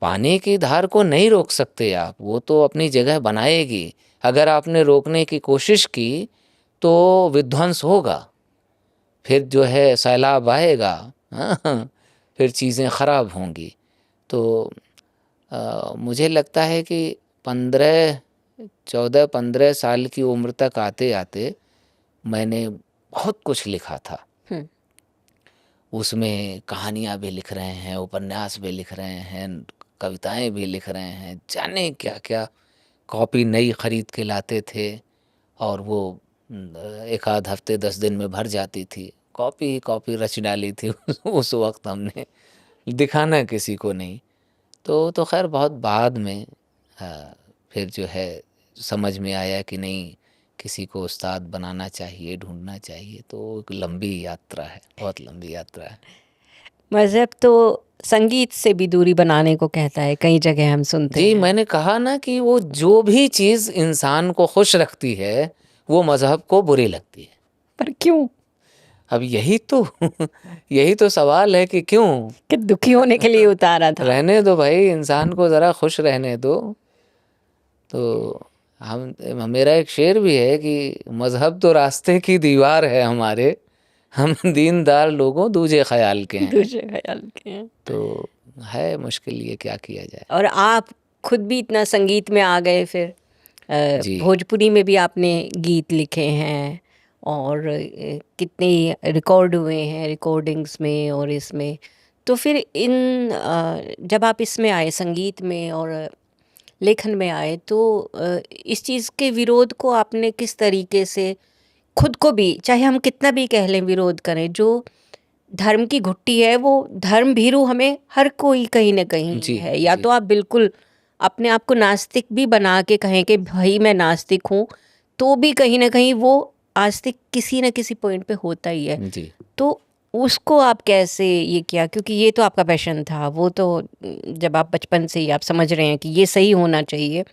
पानी की धार को नहीं रोक सकते आप, वो तो अपनी जगह बनाएगी। अगर आपने रोकने की कोशिश की तो विध्वंस होगा, फिर जो है सैलाब आएगा, हाँ, फिर चीज़ें ख़राब होंगी। तो मुझे लगता है कि 14-15 साल की उम्र तक आते आते मैंने बहुत कुछ लिखा था। उसमें कहानियाँ भी लिख रहे हैं, उपन्यास भी लिख रहे हैं, कविताएं भी लिख रहे हैं, जाने क्या क्या। कॉपी नई खरीद के लाते थे और वो एक आध हफ्ते 10 दिन में भर जाती थी। कॉपी ही कॉपी रच डाली थी उस वक्त हमने, दिखाना किसी को नहीं। तो खैर बहुत बाद में फिर जो है समझ में आया कि नहीं, किसी को उस्ताद बनाना चाहिए, ढूंढना चाहिए। तो एक लंबी यात्रा है, बहुत लंबी यात्रा है। मज़हब तो संगीत से भी दूरी बनाने को कहता है, कई जगह हम सुनते जी, हैं। मैंने कहा ना कि वो जो भी चीज़ इंसान को खुश रखती है वो मज़हब को बुरी लगती है। पर क्यों? अब यही तो यही तो सवाल है कि क्यों? कि दुखी होने के लिए उतारा था। रहने दो भाई, इंसान को ज़रा खुश रहने दो। तो हम मेरा एक शेर भी है कि मज़हब तो रास्ते की दीवार है हमारे, हम दीनदार लोगों दूजे ख़याल के हैं। दूसरे ख्याल के हैं। तो है मुश्किल, ये क्या किया जाए। और आप खुद भी इतना संगीत में आ गए फिर। जी। भोजपुरी में भी आपने गीत लिखे हैं और कितने रिकॉर्ड हुए हैं, रिकॉर्डिंग्स में और इसमें। तो फिर जब आप इसमें आए संगीत में और लेखन में आए, तो इस चीज़ के विरोध को आपने किस तरीके से खुद को भी, चाहे हम कितना भी कह लें विरोध करें, जो धर्म की घुट्टी है वो धर्म भीरू हमें हर कोई कहीं ना कहीं जी, है। या जी। तो आप बिल्कुल अपने आप को नास्तिक भी बना के कहें कि भाई मैं नास्तिक हूँ, तो भी कहीं ना कहीं वो आस्तिक किसी न किसी पॉइंट पे होता ही है। जी। तो उसको आप कैसे ये किया, क्योंकि ये तो आपका पैशन था, वो तो जब आप बचपन से ही आप समझ रहे हैं कि ये सही होना चाहिए,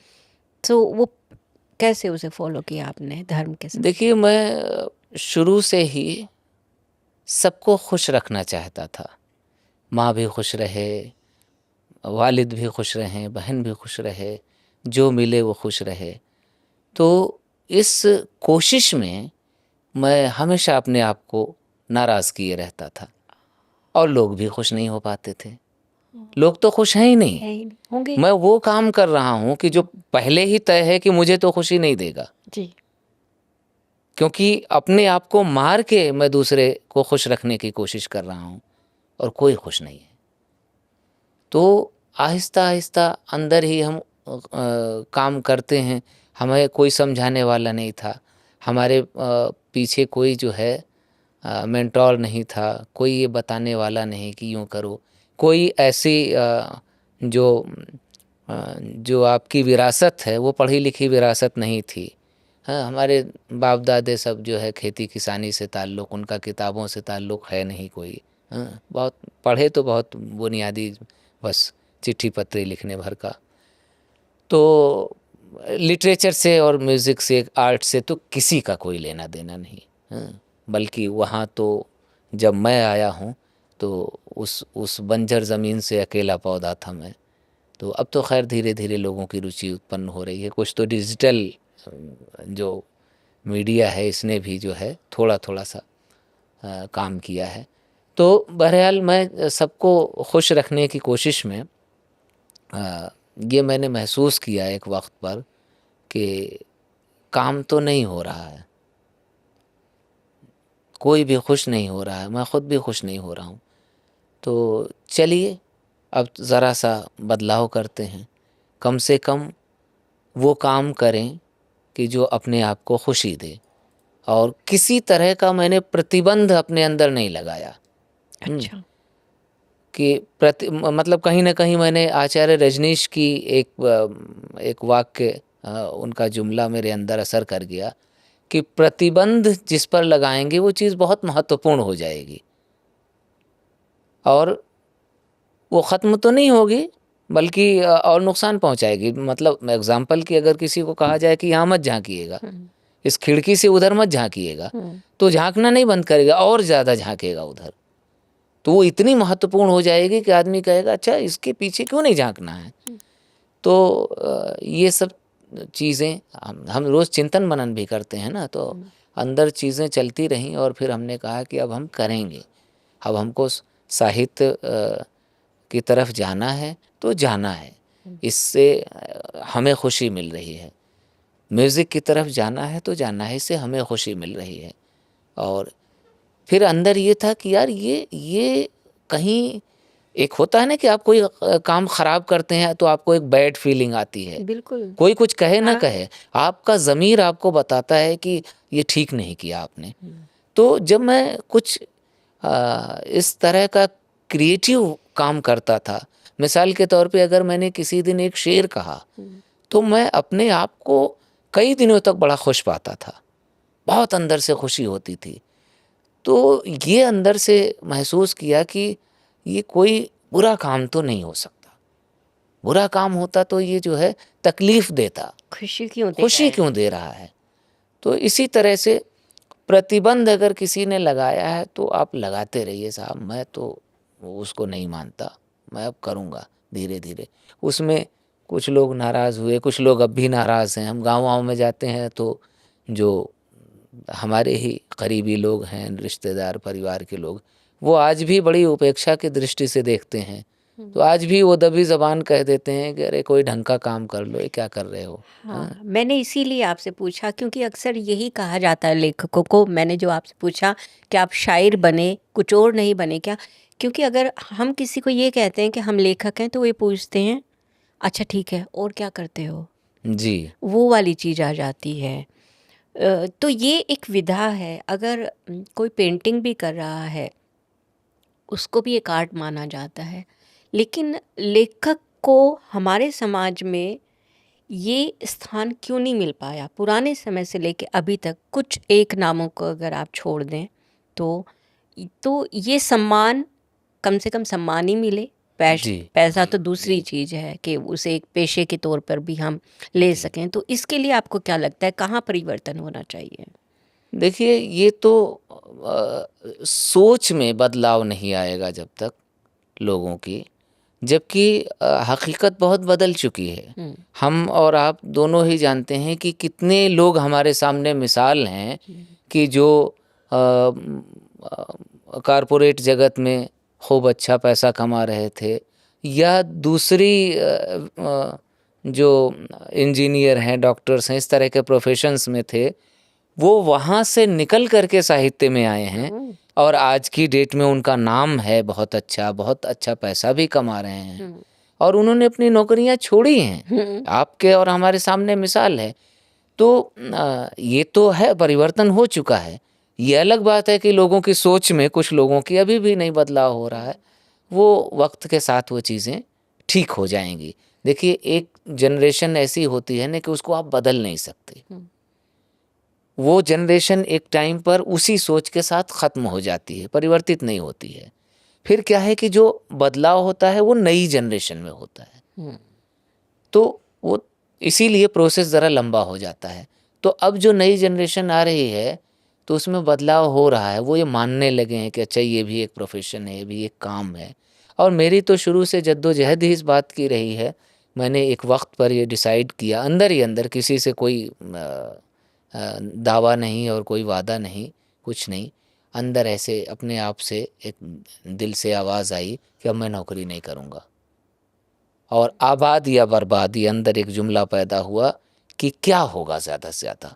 तो वो कैसे उसे फॉलो किया आपने धर्म के साथ? देखिए, मैं शुरू से ही सबको खुश रखना चाहता था। माँ भी खुश रहे, वालिद भी खुश रहें, बहन भी खुश रहे, जो मिले वो खुश रहे। तो इस कोशिश में मैं हमेशा अपने आप को नाराज़ किए रहता था और लोग भी खुश नहीं हो पाते थे। लोग तो खुश हैं ही नहीं। है ही नहीं, होंगे। मैं वो काम कर रहा हूँ कि जो पहले ही तय है कि मुझे तो खुशी नहीं देगा, जी। क्योंकि अपने आप को मार के मैं दूसरे को खुश रखने की कोशिश कर रहा हूँ और कोई खुश नहीं है। तो आहिस्ता आहिस्ता अंदर ही हम काम करते हैं। हमें कोई समझाने वाला नहीं था, हमारे पीछे कोई जो है मेंटोर नहीं था, कोई ये बताने वाला नहीं कि यूँ करो। कोई ऐसी जो आपकी विरासत है वो पढ़ी लिखी विरासत नहीं थी। हाँ, हमारे बाप दादे सब जो है खेती किसानी से ताल्लुक़, उनका किताबों से ताल्लुक़ है नहीं कोई। हाँ, बहुत पढ़े तो बहुत बुनियादी, बस चिट्ठी पत्री लिखने भर का। तो लिटरेचर से और म्यूज़िक से, आर्ट से तो किसी का कोई लेना देना नहीं। हाँ, बल्कि वहाँ तो जब मैं आया हूँ तो उस बंजर ज़मीन से अकेला पौधा था मैं। तो अब तो खैर धीरे धीरे लोगों की रुचि उत्पन्न हो रही है। कुछ तो डिजिटल जो मीडिया है इसने भी जो है थोड़ा थोड़ा सा काम किया है। तो बहरहाल मैं सबको खुश रखने की कोशिश में ये मैंने महसूस किया एक वक्त पर कि काम तो नहीं हो रहा है, कोई भी खुश नहीं हो रहा है, मैं ख़ुद भी खुश नहीं हो रहा हूँ। तो चलिए अब ज़रा सा बदलाव करते हैं, कम से कम वो काम करें कि जो अपने आप को खुशी दे। और किसी तरह का मैंने प्रतिबंध अपने अंदर नहीं लगाया। अच्छा। कि मतलब कहीं न कहीं मैंने आचार्य रजनीश की एक वाक्य, उनका जुमला मेरे अंदर असर कर गया कि प्रतिबंध जिस पर लगाएंगे वो चीज़ बहुत महत्वपूर्ण हो जाएगी और वो ख़त्म तो नहीं होगी बल्कि और नुकसान पहुंचाएगी। मतलब एग्जाम्पल कि अगर किसी को कहा जाए कि यहाँ मत झांकिएगा, इस खिड़की से उधर मत झांकिएगा, तो झांकना नहीं बंद करेगा और ज़्यादा झांकेगा उधर। तो वो इतनी महत्वपूर्ण हो जाएगी कि आदमी कहेगा अच्छा इसके पीछे क्यों नहीं झांकना है। तो ये सब चीज़ें हम रोज़ चिंतन मनन भी करते हैं ना, तो अंदर चीज़ें चलती रहीं और फिर हमने कहा कि अब हम करेंगे। अब हमको साहित्य की तरफ जाना है तो जाना है, इससे हमें खुशी मिल रही है। म्यूज़िक की तरफ जाना है तो जाना है, इससे हमें खुशी मिल रही है। और फिर अंदर ये था कि यार ये कहीं एक होता है ना कि आप कोई काम खराब करते हैं तो आपको एक बैड फीलिंग आती है, बिल्कुल। कोई कुछ कहे ना हाँ। कहे, आपका ज़मीर आपको बताता है कि ये ठीक नहीं किया आपने। हम्म। तो जब मैं कुछ इस तरह का क्रिएटिव काम करता था, मिसाल के तौर पे अगर मैंने किसी दिन एक शेर कहा, हम्म। तो मैं अपने आप को कई दिनों तक बड़ा खुश पाता था, बहुत अंदर से खुशी होती थी। तो ये अंदर से महसूस किया कि ये कोई बुरा काम तो नहीं हो सकता, बुरा काम होता तो ये जो है तकलीफ देता, खुशी क्यों दे रहा खुशी है? क्यों दे रहा है। तो इसी तरह से प्रतिबंध अगर किसी ने लगाया है तो आप लगाते रहिए साहब, मैं तो उसको नहीं मानता, मैं अब करूँगा धीरे धीरे। उसमें कुछ लोग नाराज़ हुए, कुछ लोग अब भी नाराज़ हैं। हम गाँव-वाँव में जाते हैं तो जो हमारे ही करीबी लोग हैं, रिश्तेदार, परिवार के लोग, वो आज भी बड़ी उपेक्षा की दृष्टि से देखते हैं। तो आज भी वो दबी ज़बान कह देते हैं कि अरे कोई ढंग का काम कर लो, ये क्या कर रहे हो? हाँ। हाँ, मैंने इसीलिए आपसे पूछा क्योंकि अक्सर यही कहा जाता है लेखकों को। मैंने जो आपसे पूछा कि आप शायर बने, कुछ और नहीं बने क्या? क्योंकि अगर हम किसी को ये कहते हैं कि हम लेखक हैं, तो वो ये पूछते हैं, अच्छा ठीक है, और क्या करते हो? जी, वो वाली चीज़ आ जाती है। तो ये एक विधा है। अगर कोई पेंटिंग भी कर रहा है, उसको भी एक आर्ट माना जाता है। लेकिन लेखक को हमारे समाज में ये स्थान क्यों नहीं मिल पाया? पुराने समय से लेके अभी तक कुछ एक नामों को अगर आप छोड़ दें, तो ये सम्मान, कम से कम सम्मान ही मिले। जी, पैसा तो दूसरी चीज़ है कि उसे एक पेशे के तौर पर भी हम ले सकें। तो इसके लिए आपको क्या लगता है, कहाँ परिवर्तन होना चाहिए? देखिए ये तो सोच में बदलाव नहीं आएगा जब तक लोगों की, जबकि हकीकत बहुत बदल चुकी है। हुँ। हम और आप दोनों ही जानते हैं कि कितने लोग हमारे सामने मिसाल हैं हुँ। कि जो कॉरपोरेट जगत में खूब अच्छा पैसा कमा रहे थे, या दूसरी जो इंजीनियर हैं, डॉक्टर्स हैं, इस तरह के प्रोफेशंस में थे, वो वहाँ से निकल कर के साहित्य में आए हैं हुँ। और आज की डेट में उनका नाम है बहुत अच्छा पैसा भी कमा रहे हैं हुँ। और उन्होंने अपनी नौकरियाँ छोड़ी हैं। हुँ। आपके और हमारे सामने मिसाल है। तो ये तो है, परिवर्तन हो चुका है। ये अलग बात है कि लोगों की सोच में कुछ लोगों की अभी भी नहीं बदलाव हो रहा है। वो वक्त के साथ वो चीज़ें ठीक हो जाएंगी। देखिए एक जनरेशन ऐसी होती है ना कि उसको आप बदल नहीं सकते। हुँ। वो जनरेशन एक टाइम पर उसी सोच के साथ ख़त्म हो जाती है, परिवर्तित नहीं होती है। फिर क्या है कि जो बदलाव होता है वो नई जनरेशन में होता है। हुँ। तो वो इसीलिए प्रोसेस ज़रा लंबा हो जाता है। तो अब जो नई जनरेशन आ रही है, तो उसमें बदलाव हो रहा है। वो ये मानने लगे हैं कि अच्छा ये भी एक प्रोफ़ेशन है, ये भी एक काम है। और मेरी तो शुरू से जद्दोजहद ही इस बात की रही है। मैंने एक वक़्त पर ये डिसाइड किया अंदर ही अंदर, किसी से कोई दावा नहीं और कोई वादा नहीं, कुछ नहीं। अंदर ऐसे अपने आप से एक दिल से आवाज़ आई कि अब मैं नौकरी नहीं करूँगा। और आबाद या बर्बाद, ये अंदर एक जुमला पैदा हुआ कि क्या होगा ज़्यादा से ज़्यादा?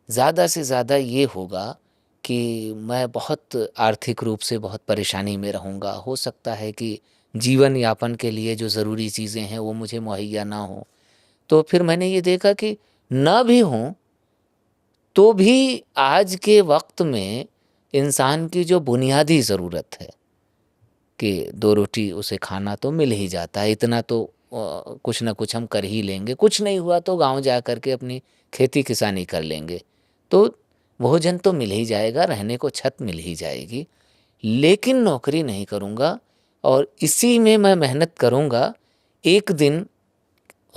ज़्यादा से ज़्यादा ये होगा कि मैं बहुत आर्थिक रूप से बहुत परेशानी में रहूँगा। हो सकता है कि जीवन यापन के लिए जो ज़रूरी चीज़ें हैं वो मुझे मुहैया ना हों। तो फिर मैंने ये देखा कि ना भी हों तो भी आज के वक़्त में इंसान की जो बुनियादी ज़रूरत है कि 2 रोटी उसे खाना तो मिल ही जाता है, इतना तो कुछ न कुछ हम कर ही लेंगे, कुछ नहीं हुआ तो गाँव जा कर के अपनी खेती-किसानी कर लेंगे। तो भोजन तो मिल ही जाएगा, रहने को छत मिल ही जाएगी, लेकिन नौकरी नहीं करूँगा और इसी में मैं मेहनत करूँगा। एक दिन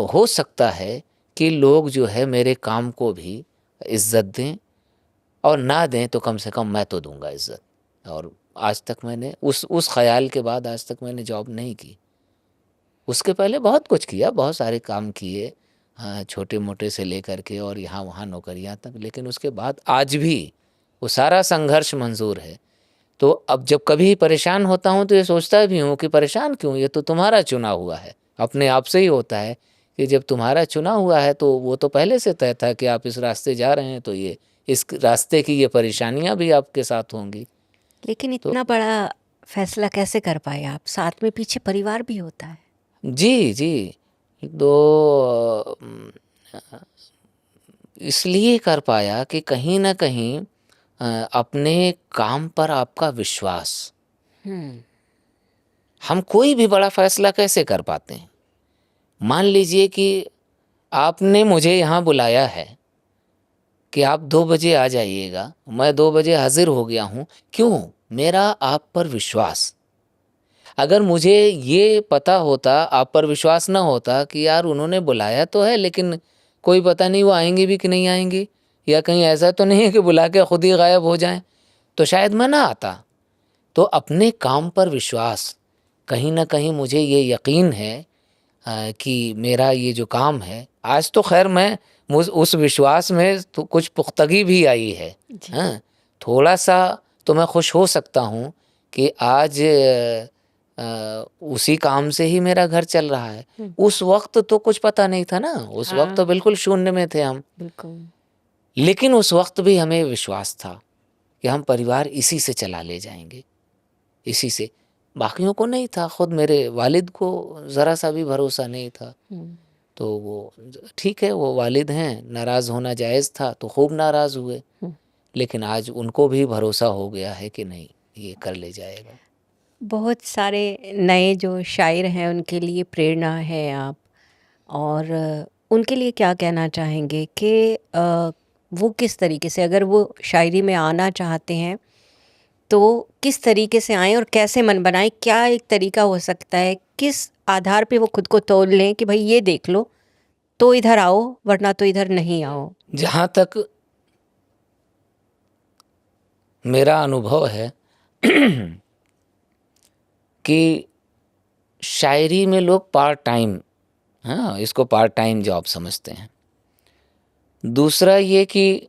हो सकता है कि लोग जो है मेरे काम को भी इज़्ज़त दें और ना दें तो कम से कम मैं तो दूँगा इज़्ज़त। और आज तक मैंने उस ख़याल के बाद आज तक मैंने जॉब नहीं की। उसके पहले बहुत कुछ किया, बहुत सारे काम किए, छोटे-मोटे से लेकर के और यहाँ-वहाँ नौकरियाँ तक, लेकिन उसके बाद आज भी वो सारा संघर्ष मंज़ूर है। तो अब जब कभी परेशान होता हूँ तो ये सोचता भी हूँ कि परेशान क्यों? ये तो तुम्हारा चुना हुआ है। अपने आप से ही होता है कि जब तुम्हारा चुना हुआ है तो वो तो पहले से तय था कि आप इस रास्ते जा रहे हैं, तो इस रास्ते की ये परेशानियाँ भी आपके साथ होंगी। लेकिन तो इतना बड़ा फैसला कैसे कर पाए आप? साथ में पीछे परिवार भी होता है। जी, जी। तो इसलिए कर पाया कि कहीं न कहीं अपने काम पर आपका विश्वास। हुँ। हम कोई भी बड़ा फैसला कैसे कर पाते हैं? मान लीजिए कि आपने मुझे यहाँ बुलाया है कि आप 2 बजे आ जाइएगा, मैं 2 बजे हाज़िर हो गया हूँ। क्यों? मेरा आप पर विश्वास। अगर मुझे ये पता होता, आप पर विश्वास ना होता कि यार उन्होंने बुलाया तो है, लेकिन कोई पता नहीं वो आएँगे भी कि नहीं आएँगे, या कहीं ऐसा तो नहीं है कि बुला के खुद ही गायब हो जाएँ, तो शायद मैं ना आता। तो अपने काम पर विश्वास, कहीं न कहीं मुझे ये यकीन है कि मेरा ये जो काम है, आज तो ख़ैर मैं उस विश्वास में तो कुछ पुख्तगी भी आई है, जी। हाँ? थोड़ा-सा तो मैं खुश हो सकता हूँ कि आज उसी काम से ही मेरा घर चल रहा है। हुँ। उस वक़्त तो कुछ पता नहीं था ना, उस वक़्त तो हाँ, बिल्कुल शून्य में थे हम। बिल्कुल। लेकिन उस वक़्त भी हमें विश्वास था कि हम परिवार इसी से चला ले जाएँगे, इसी से। बाकियों को नहीं था, खुद मेरे वालिद को ज़रा-सा भी भरोसा नहीं था। हुँ। तो वो ठीक है, वो वालिद हैं, नाराज़ होना जायज़ था, तो खूब नाराज़ हुए। हुँ। लेकिन आज उनको भी भरोसा हो गया है कि नहीं, ये कर ले जाएगा। बहुत सारे नए जो शायर हैं उनके लिए प्रेरणा है आप। और उनके लिए क्या कहना चाहेंगे कि वो किस तरीके से, अगर वो शायरी में आना चाहते हैं तो किस तरीके से आएँ और कैसे मन बनाएँ? क्या एक तरीका हो सकता है? किस आधार पे वो खुद को तोल लें कि भई ये देख लो, तो इधर आओ वरना तो इधर नहीं आओ? जहाँ तक मेरा अनुभव है कि शायरी में लोग पार्ट टाइम, हाँ, इसको पार्ट टाइम जॉब समझते हैं। दूसरा ये कि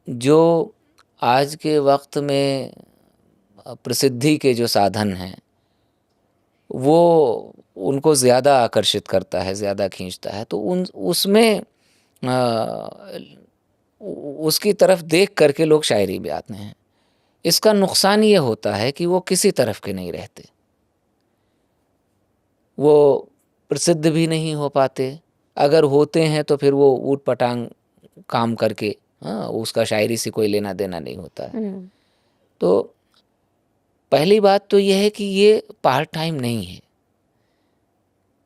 जो आज के वक़्त में प्रसिद्धि के जो साधन हैं, वो उनको ज़्यादा आकर्षित करता है, ज़्यादा खींचता है। तो उसमें उसकी तरफ देख कर के लोग शायरी में आते हैं। इसका नुकसान ये होता है कि वो किसी तरफ के नहीं रहते। वो प्रसिद्ध भी नहीं हो पाते। अगर होते हैं तो फिर वो ऊट-पटांग काम करके, हाँ, उसका शायरी से कोई लेना-देना नहीं होता है। हुँ। तो पहली बात तो ये है कि ये पार्ट टाइम नहीं है।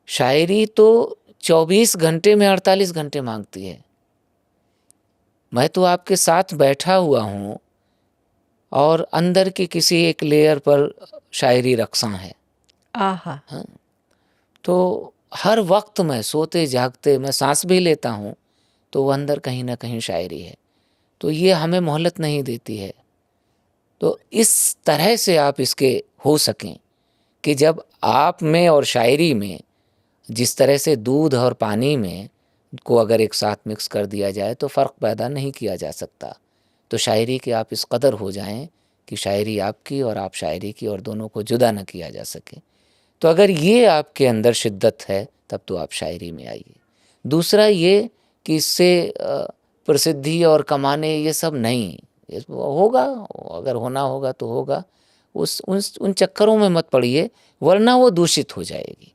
शायरी तो 24 घंटे में 48 घंटे माँगती है। मैं तो आपके साथ बैठा हुआ हूँ और अंदर की किसी एक लेयर पर शायरी रक़्सां है। आहा! हाँ, तो हर वक़्त मैं सोते-जागते मैं साँस भी लेता हूँ, तो वो अंदर कहीं न कहीं शायरी है। तो ये हमें मोहलत नहीं देती है। तो इस तरह से आप इसके हो सकें कि जब आप में और शायरी में जिस तरह से दूध और पानी में को अगर एक साथ मिक्स कर दिया जाए तो फ़र्क पैदा नहीं किया जा सकता। तो शायरी के आप इस कदर हो जाएँ कि शायरी आपकी और आप शायरी की, और दोनों को जुदा न किया जा सके। तो अगर ये आपके अंदर शिद्दत है तब तो आप शायरी में आइए। दूसरा ये कि इससे प्रसिद्धि और कमाने ये सब नहीं, ये होगा, अगर होना होगा तो होगा। उन चक्करों में मत पड़िए, वरना वो दूषित हो जाएगी।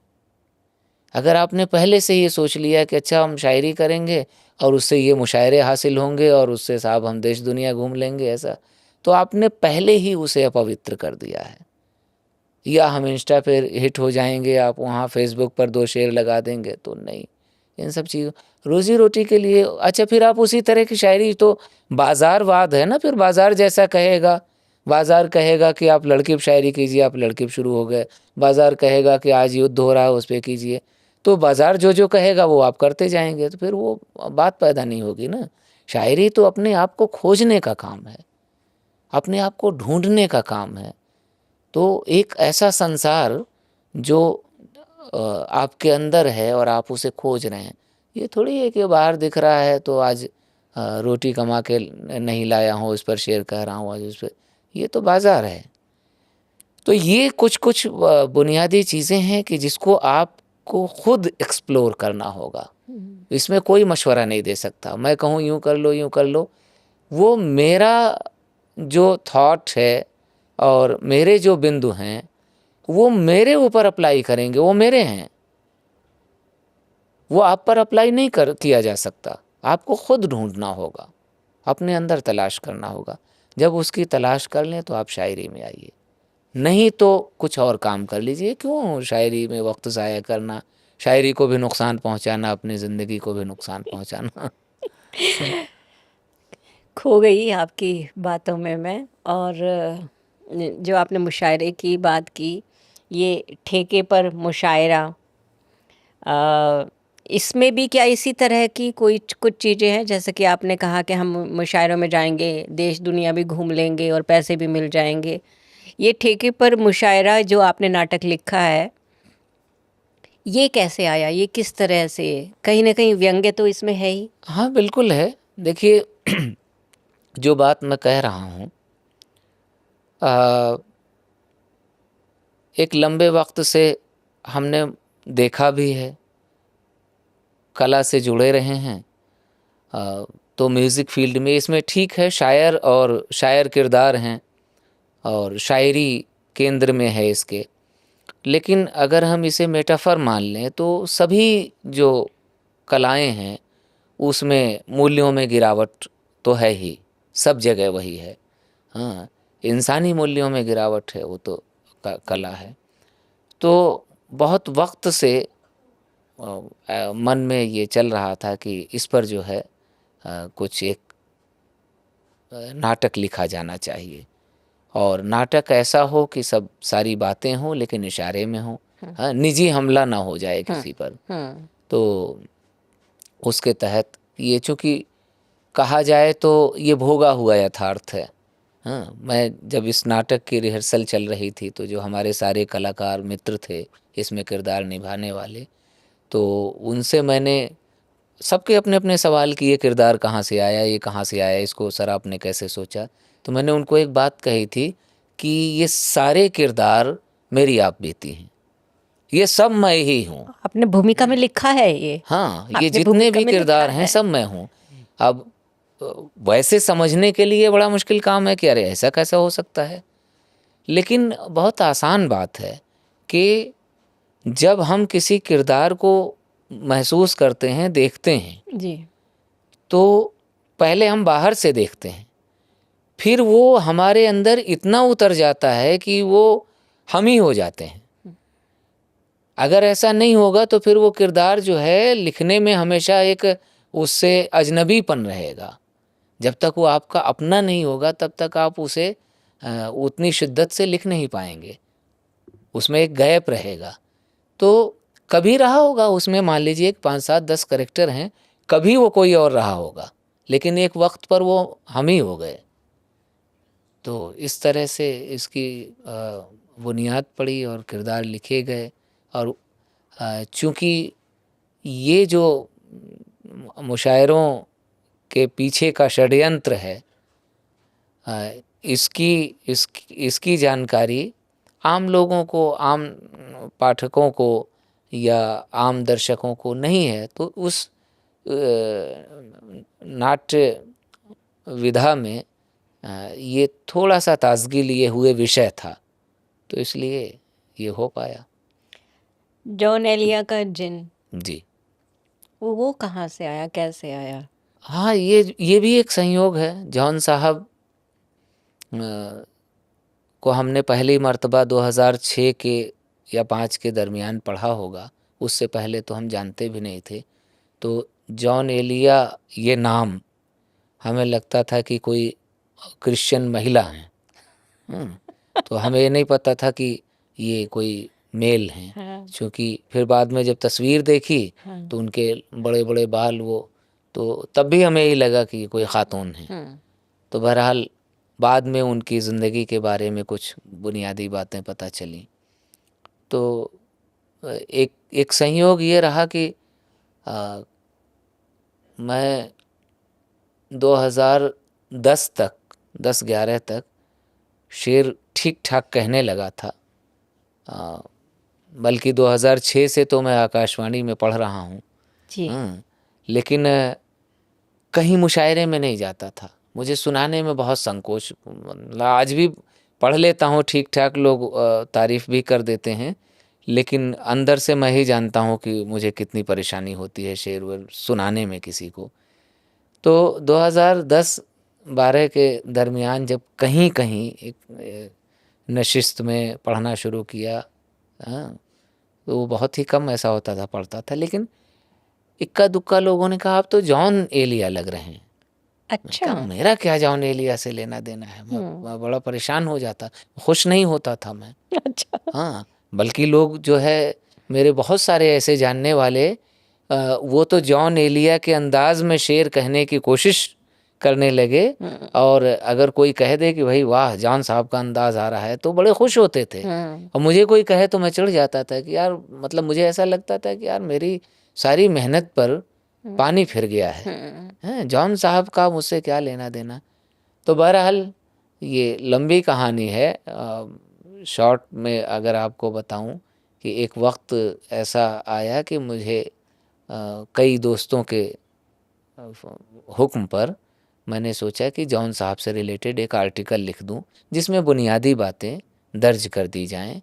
अगर आपने पहले से ये सोच लिया कि अच्छा हम शायरी करेंगे और उससे ये मुशायरे हासिल होंगे और उससे साहब हम देश दुनिया घूम लेंगे ऐसा, तो आपने पहले ही उसे अपवित्र कर दिया है। या हम इंस्टा पे हिट हो जाएंगे, आप वहाँ फेसबुक पर 2 शेर लगा देंगे, तो नहीं। इन सब चीज़ों, रोज़ी रोटी के लिए अच्छा फिर आप उसी तरह की शायरी, तो बाज़ारवाद है ना, फिर बाज़ार जैसा कहेगा। बाज़ार कहेगा कि आप लड़की पे शायरी कीजिए, आप लड़की पे शुरू हो गए। बाज़ार कहेगा कि आज युद्ध हो रहा है उस पे कीजिए। तो बाज़ार जो कहेगा वो आप करते जाएँगे, तो फिर वो बात पैदा नहीं होगी ना। शायरी तो अपने आप को खोजने का काम है, अपने आप को ढूँढने का काम है। तो एक ऐसा संसार जो आपके अंदर है और आप उसे खोज रहे हैं। ये थोड़ी है कि बाहर दिख रहा है तो आज रोटी कमा के नहीं लाया हूँ, उस पर शेर कह रहा हूँ आज उस पर। ये तो बाज़ार है। तो ये कुछ-कुछ बुनियादी चीज़ें हैं कि जिसको आपको खुद एक्सप्लोर करना होगा। हुँ। इसमें कोई मशवरा नहीं दे सकता। मैं कहूँ यूँ कर लो, यूँ कर लो, वो मेरा जो थॉट है और मेरे जो बिंदु हैं वो मेरे ऊपर अप्लाई करेंगे, वो मेरे हैं, वो आप पर अप्लाई नहीं किया जा सकता। आपको खुद ढूंढना होगा, अपने अंदर तलाश करना होगा। जब उसकी तलाश कर लें तो आप शायरी में आइए, नहीं तो कुछ और काम कर लीजिए। क्यों शायरी में वक्त ज़ाया करना, शायरी को भी नुकसान पहुंचाना, अपनी ज़िंदगी को भी नुकसान पहुंचाना। खो गई आपकी बातों में मैं। और जो आपने मुशायरे की बात की, ये ठेके पर मुशायरा, इसमें भी क्या इसी तरह की कोई कुछ चीज़ें हैं? जैसे कि आपने कहा कि हम मुशायरों में जाएंगे, देश दुनिया भी घूम लेंगे और पैसे भी मिल जाएंगे। ये ठेके पर मुशायरा जो आपने नाटक लिखा है, ये कैसे आया? ये किस तरह से? कहीं ना कहीं व्यंग्य तो इसमें है ही। हाँ बिल्कुल है। देखिए जो बात मैं कह रहा हूँ, एक लंबे वक्त से हमने देखा भी है, कला से जुड़े रहे हैं। तो म्यूज़िक फील्ड में इसमें ठीक है, शायर और शायर किरदार हैं और शायरी केंद्र में है इसके। लेकिन अगर हम इसे मेटाफर मान लें तो सभी जो कलाएं हैं उसमें मूल्यों में गिरावट तो है ही, सब जगह वही है। हाँ, इंसानी मूल्यों में गिरावट है, वो तो कला है। तो बहुत वक्त से मन में ये चल रहा था कि इस पर जो है कुछ एक नाटक लिखा जाना चाहिए, और नाटक ऐसा हो कि सब सारी बातें हों लेकिन इशारे में हों। हाँ, निजी हमला ना हो जाए किसी पर। तो उसके तहत ये, चूँकि कहा जाए तो ये भोगा हुआ यथार्थ है। हाँ, मैं जब इस नाटक की रिहर्सल चल रही थी तो जो हमारे सारे कलाकार मित्र थे इसमें किरदार निभाने वाले, तो उनसे मैंने सबके अपने अपने सवाल किए, किरदार कहाँ से आया, ये कहाँ से आया, इसको सर आपने कैसे सोचा। तो मैंने उनको एक बात कही थी कि ये सारे किरदार मेरी आप बीती हैं, ये सब मैं ही हूँ। आपने भूमिका में लिखा है ये? हाँ, ये आपने जितने भूमिका भी में किरदार लिखा हैं है? सब मैं हूँ। अब वैसे समझने के लिए बड़ा मुश्किल काम है कि अरे ऐसा कैसा हो सकता है, लेकिन बहुत आसान बात है कि जब हम किसी किरदार को महसूस करते हैं, देखते हैं, जी। तो पहले हम बाहर से देखते हैं, फिर वो हमारे अंदर इतना उतर जाता है कि वो हम ही हो जाते हैं। अगर ऐसा नहीं होगा तो फिर वो किरदार जो है लिखने में हमेशा एक उससे अजनबीपन रहेगा। जब तक वो आपका अपना नहीं होगा तब तक आप उसे उतनी शिद्दत से लिख नहीं पाएंगे, उसमें एक गैप रहेगा। तो कभी रहा होगा उसमें, मान लीजिए 5-7-10 कैरेक्टर हैं, कभी वो कोई और रहा होगा, लेकिन एक वक्त पर वो हम ही हो गए। तो इस तरह से इसकी बुनियाद पड़ी और किरदार लिखे गए। और चूँकि ये जो मुशायरों के पीछे का षड्यंत्र है, इसकी जानकारी आम लोगों को, आम पाठकों को या आम दर्शकों को नहीं है, तो उस नाट्य विधा में ये थोड़ा सा ताजगी लिए हुए विषय था, तो इसलिए ये हो पाया। जॉन एलिया का जिन, जी वो कहाँ से आया, कैसे आया? हाँ, ये भी एक संयोग है। जॉन साहब को हमने पहली मर्तबा 2006 के या 5 के दरमियान पढ़ा होगा, उससे पहले तो हम जानते भी नहीं थे। तो जॉन एलिया ये नाम हमें लगता था कि कोई क्रिश्चियन महिला हैं। तो हमें ये नहीं पता था कि ये कोई मेल हैं। हाँ। क्योंकि फिर बाद में जब तस्वीर देखी हाँ। तो उनके बड़े बड़े बाल, वो तो तब भी हमें यही लगा कि कोई खातून है। तो बहरहाल बाद में उनकी ज़िंदगी के बारे में कुछ बुनियादी बातें पता चली। तो एक संयोग ये रहा कि मैं 2010 तक, 10-11 तक शेर ठीक ठाक कहने लगा था। बल्कि 2006 से तो मैं आकाशवाणी में पढ़ रहा हूँ। लेकिन कहीं मुशायरे में नहीं जाता था, मुझे सुनाने में बहुत संकोच, आज भी पढ़ लेता हूँ ठीक ठाक, लोग तारीफ़ भी कर देते हैं, लेकिन अंदर से मैं ही जानता हूँ कि मुझे कितनी परेशानी होती है शेर वेर सुनाने में किसी को। तो 2010-12 के दरमियान जब कहीं कहीं एक नशिस्त में पढ़ना शुरू किया, हाँ, तो वो बहुत ही कम ऐसा होता था, पढ़ता था, लेकिन इक्का दुक्का लोगों ने कहा आप तो जॉन एलिया लग रहे हैं। मैं कहा अच्छा। मेरा क्या जॉन एलिया से लेना देना है। मैं बड़ा परेशान हो जाता, खुश नहीं होता था मैं। अच्छा। हाँ, बल्कि लोग जो है मेरे बहुत सारे ऐसे जानने वाले वो तो जॉन एलिया के अंदाज में शेर कहने की कोशिश करने लगे, और अगर कोई कह दे कि भाई वाह जॉन साहब का अंदाज आ रहा है तो बड़े खुश होते थे। और मुझे कोई कहे तो मैं चिढ़ जाता था कि यार, मतलब मुझे ऐसा लगता था कि यार मेरी सारी मेहनत पर पानी फिर गया है, हैं, जॉन साहब का मुझसे क्या लेना देना। तो बहरहाल ये लंबी कहानी है, शॉर्ट में अगर आपको बताऊं कि एक वक्त ऐसा आया कि मुझे कई दोस्तों के हुक्म पर मैंने सोचा कि जॉन साहब से रिलेटेड एक आर्टिकल लिख दूं जिसमें बुनियादी बातें दर्ज कर दी जाएं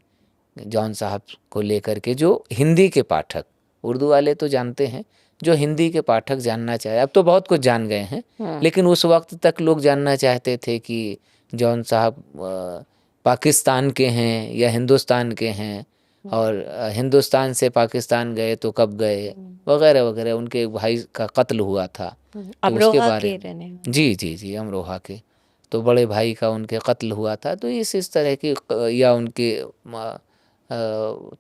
जॉन साहब को लेकर के, जो हिंदी के पाठक, उर्दू वाले तो जानते हैं, जो हिंदी के पाठक जानना चाहे, अब तो बहुत कुछ जान गए हैं, लेकिन उस वक्त तक लोग जानना चाहते थे कि जॉन साहब पाकिस्तान के हैं या हिंदुस्तान के हैं, और हिंदुस्तान से पाकिस्तान गए तो कब गए, वगैरह वगैरह। उनके एक भाई का कत्ल हुआ था, तो उसके अमरोहा बारे के में, रहने वाले। जी जी जी, अमरोहा के, तो बड़े भाई का उनके कत्ल हुआ था, तो इस तरह की, या उनके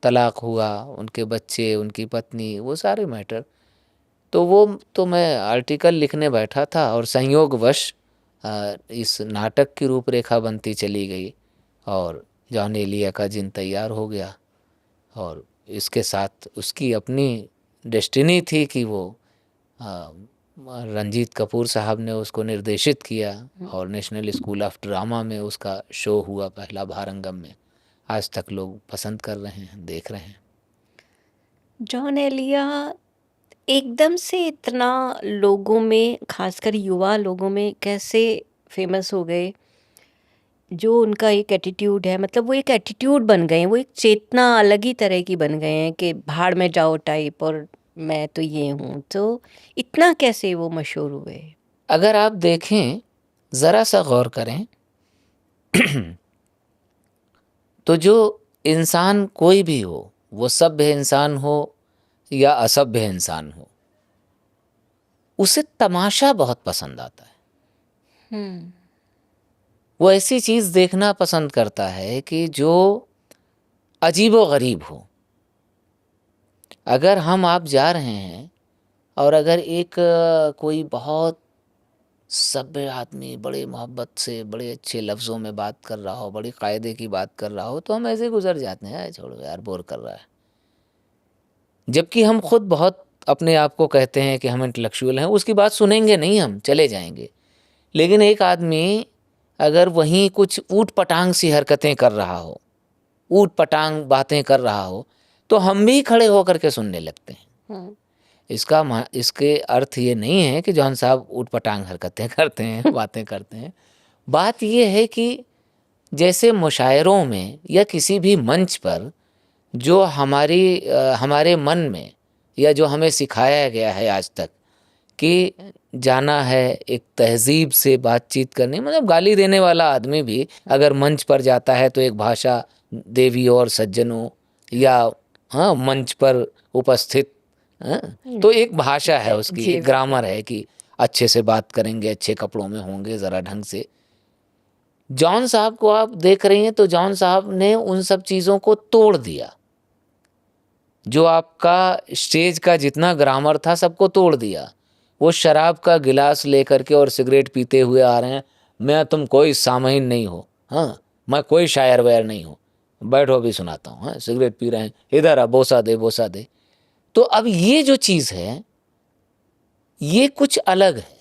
तलाक हुआ, उनके बच्चे, उनकी पत्नी, वो सारे मैटर। तो वो तो मैं आर्टिकल लिखने बैठा था और संयोगवश इस नाटक की रूपरेखा बनती चली गई और जॉन एलिया का जिन तैयार हो गया, और इसके साथ उसकी अपनी डेस्टिनी थी कि वो रंजीत कपूर साहब ने उसको निर्देशित किया और नेशनल स्कूल ऑफ ड्रामा में उसका शो हुआ पहला भारंगम में। आज तक लोग पसंद कर रहे हैं, देख रहे हैं। जॉन एलिया एकदम से इतना लोगों में, खासकर युवा लोगों में कैसे फेमस हो गए? जो उनका एक एटीट्यूड है, मतलब वो एक एटीट्यूड बन गए हैं, वो एक चेतना अलग ही तरह की बन गए हैं कि भाड़ में जाओ टाइप, और मैं तो ये हूँ। तो इतना कैसे वो मशहूर हुए? अगर आप देखें, ज़रा सा गौर करें, तो जो इंसान कोई भी हो, वो सभ्य इंसान हो या असभ्य इंसान हो, उसे तमाशा बहुत पसंद आता है। वो ऐसी चीज़ देखना पसंद करता है कि जो अजीबो गरीब हो। अगर हम आप जा रहे हैं और अगर एक कोई बहुत सभ्य आदमी बड़े मोहब्बत से बड़े अच्छे लफ्ज़ों में बात कर रहा हो, बड़ी कायदे की बात कर रहा हो, तो हम ऐसे गुजर जाते हैं, छोड़ो यार, बोर कर रहा है। जबकि हम खुद बहुत अपने आप को कहते हैं कि हम इंटेलेक्चुअल हैं, उसकी बात सुनेंगे नहीं, हम चले जाएंगे। लेकिन एक आदमी अगर वहीं कुछ ऊट पटांग सी हरकतें कर रहा हो, ऊट पटांग बातें कर रहा हो, तो हम भी खड़े होकर के सुनने लगते हैं। इसके अर्थ ये नहीं है कि जॉन साहब ऊट पटांग हरकतें करते हैं, बातें करते हैं। बात ये है कि जैसे मुशायरों में या किसी भी मंच पर जो हमारे मन में, या जो हमें सिखाया गया है आज तक कि जाना है एक तहजीब से बातचीत करनी, मतलब गाली देने वाला आदमी भी अगर मंच पर जाता है तो एक भाषा देवी और सज्जनों, या हाँ मंच पर उपस्थित, हाँ, तो एक भाषा है उसकी, एक ग्रामर है कि अच्छे से बात करेंगे, अच्छे कपड़ों में होंगे, ज़रा ढंग से। जॉन साहब को आप देख रही हैं तो जॉन साहब ने उन सब चीज़ों को तोड़ दिया। जो आपका स्टेज का जितना ग्रामर था सबको तोड़ दिया। वो शराब का गिलास लेकर के और सिगरेट पीते हुए आ रहे हैं, मैं तुम कोई सामहीन नहीं हो, हाँ मैं कोई शायर वायर नहीं हूँ, बैठो भी सुनाता हूँ, हाँ सिगरेट पी रहे हैं, इधर आ बोसा दे बोसा दे। तो अब ये जो चीज़ है ये कुछ अलग है।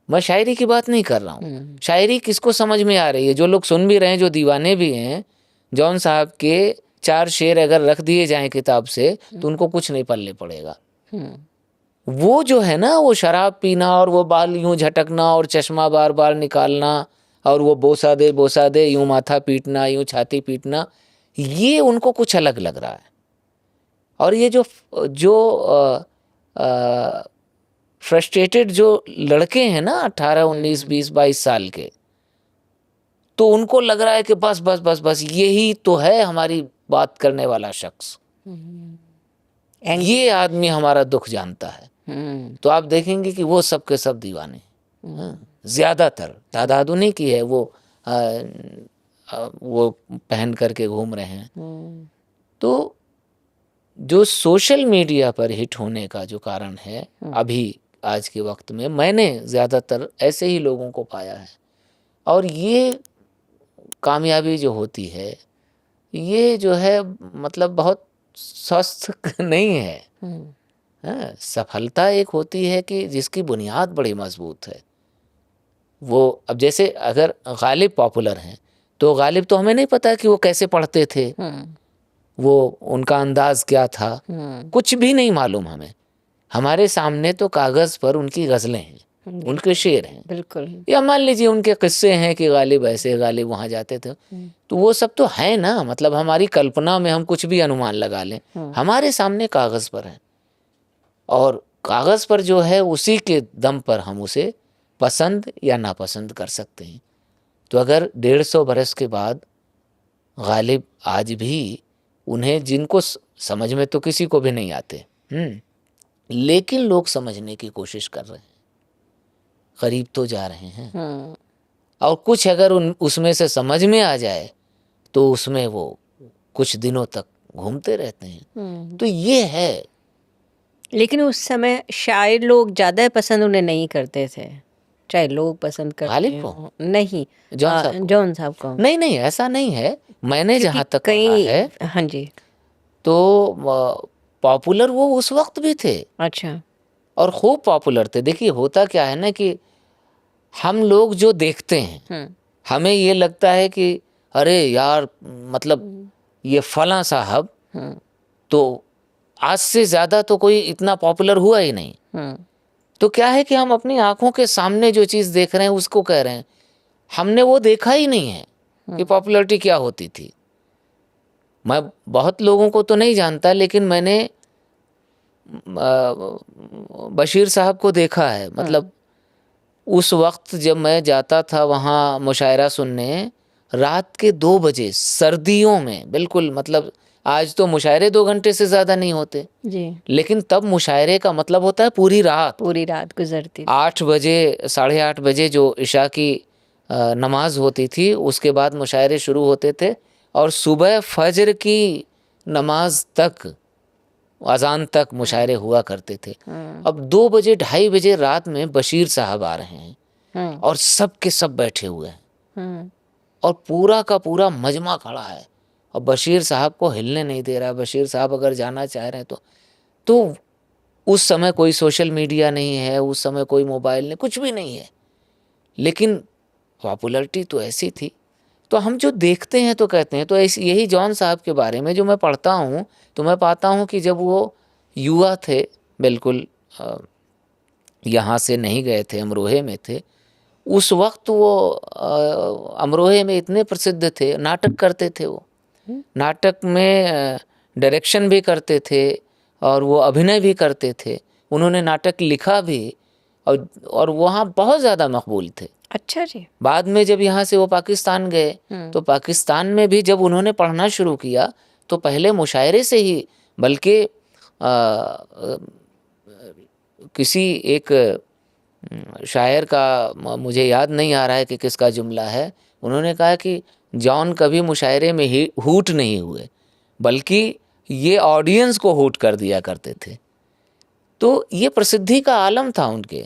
मैं शायरी की बात नहीं कर रहा हूँ। शायरी किसको समझ में आ रही है? जो लोग सुन भी रहे हैं, जो दीवाने भी हैं, जॉन साहब के 4 शेर अगर रख दिए जाएं किताब से तो उनको कुछ नहीं पल्ले पड़ेगा। वो जो है ना, वो शराब पीना और वो बाल यूं झटकना और चश्मा बार बार निकालना और वो बोसा दे, यूं माथा पीटना, यूं छाती पीटना, ये उनको कुछ अलग लग रहा है। और ये जो जो फ्रस्ट्रेटेड जो लड़के हैं ना 18, 19, 20, 22 साल के, तो उनको लग रहा है कि बस बस बस बस यही तो है हमारी बात करने वाला शख्स, ये आदमी हमारा दुख जानता है। तो आप देखेंगे कि वो सब के सब दीवाने हैं। ज्यादातर, तादाद उन्हीं की है वो वो पहन करके घूम रहे हैं। तो जो सोशल मीडिया पर हिट होने का जो कारण है अभी आज के वक्त में, मैंने ज़्यादातर ऐसे ही लोगों को पाया है। और ये कामयाबी जो होती है, ये जो है मतलब बहुत स्वस्थ नहीं है। हाँ, सफलता एक होती है कि जिसकी बुनियाद बड़ी मजबूत है। वो अब जैसे अगर गालिब पॉपुलर हैं, तो गालिब तो हमें नहीं पता कि वो कैसे पढ़ते थे, वो उनका अंदाज क्या था, कुछ भी नहीं मालूम हमें। हमारे सामने तो कागज पर उनकी गजलें हैं, उनके शेर हैं, बिल्कुल। या मान लीजिए उनके किस्से हैं कि गालिब ऐसे, गालिब वहाँ जाते थे, तो वो सब तो है ना। मतलब हमारी कल्पना में हम कुछ भी अनुमान लगा लें, हमारे सामने कागज पर है, और कागज पर जो है उसी के दम पर हम उसे पसंद या नापसंद कर सकते हैं। तो अगर 150 बरस के बाद गालिब आज भी, उन्हें जिनको समझ में तो किसी को भी नहीं आते, लेकिन लोग समझने की कोशिश कर रहे हैं, करीब तो जा रहे हैं। और कुछ अगर उसमें से समझ में आ जाए तो उसमें वो कुछ दिनों तक घूमते रहते हैं। तो ये है। लेकिन उस समय शायर लोग ज़्यादा पसंद उन्हें नहीं करते थे, चाहे लोग पसंद करते गालिब हों। को नहीं, जॉन साहब को नहीं, ऐसा नहीं है। मैंने जहाँ तक पढ़ा है, हाँ जी, तो पॉपुलर वो उस वक्त भी थे। अच्छा। और खूब पॉपुलर थे। देखिए होता क्या है ना कि हम लोग जो देखते हैं, हमें ये लगता है कि अरे यार, मतलब ये फलां साहब तो आज से ज़्यादा तो कोई इतना पॉपुलर हुआ ही नहीं। तो क्या है कि हम अपनी आंखों के सामने जो चीज़ देख रहे हैं उसको कह रहे हैं, हमने वो देखा ही नहीं है कि पॉपुलैरिटी क्या होती थी। मैं बहुत लोगों को तो नहीं जानता, लेकिन मैंने बशीर साहब को देखा है। मतलब उस वक्त जब मैं जाता था वहाँ मुशायरा सुनने, रात के 2 बजे सर्दियों में, बिल्कुल मतलब आज तो मुशायरे 2 घंटे से ज़्यादा नहीं होते जी, लेकिन तब मुशायरे का मतलब होता है पूरी रात गुजरती। 8 बजे 8:30 बजे जो इशा की नमाज होती थी, उसके बाद मुशायरे शुरू होते थे, और सुबह फजर की नमाज तक, अजान तक मुशायरे हुआ करते थे। अब 2 बजे 2:30 बजे रात में बशीर साहब आ रहे हैं और सब के सब बैठे हुए हैं और पूरा का पूरा मजमा खड़ा है और बशीर साहब को हिलने नहीं दे रहा। बशीर साहब अगर जाना चाह रहे हैं तो उस समय कोई सोशल मीडिया नहीं है, उस समय कोई मोबाइल नहीं, कुछ भी नहीं है, लेकिन पॉपुलैरिटी तो ऐसी थी। तो हम जो देखते हैं तो कहते हैं। तो ऐसी यही जॉन साहब के बारे में जो मैं पढ़ता हूँ तो मैं पाता हूँ कि जब वो युवा थे, बिल्कुल यहाँ से नहीं गए थे, अमरोहे में थे, उस वक्त वो अमरोहे में इतने प्रसिद्ध थे, नाटक करते थे। वो नाटक में डायरेक्शन भी करते थे और वो अभिनय भी करते थे। उन्होंने नाटक लिखा भी और वहाँ बहुत ज़्यादा मकबूल थे। अच्छा जी। बाद में जब यहाँ से वो पाकिस्तान गए तो पाकिस्तान में भी जब उन्होंने पढ़ना शुरू किया तो पहले मुशायरे से ही, बल्कि किसी एक शायर का मुझे याद नहीं आ रहा है कि किसका जुमला है, उन्होंने कहा कि जॉन कभी मुशायरे में ही हूट नहीं हुए, बल्कि ये ऑडियंस को हूट कर दिया करते थे। तो ये प्रसिद्धि का आलम था उनके।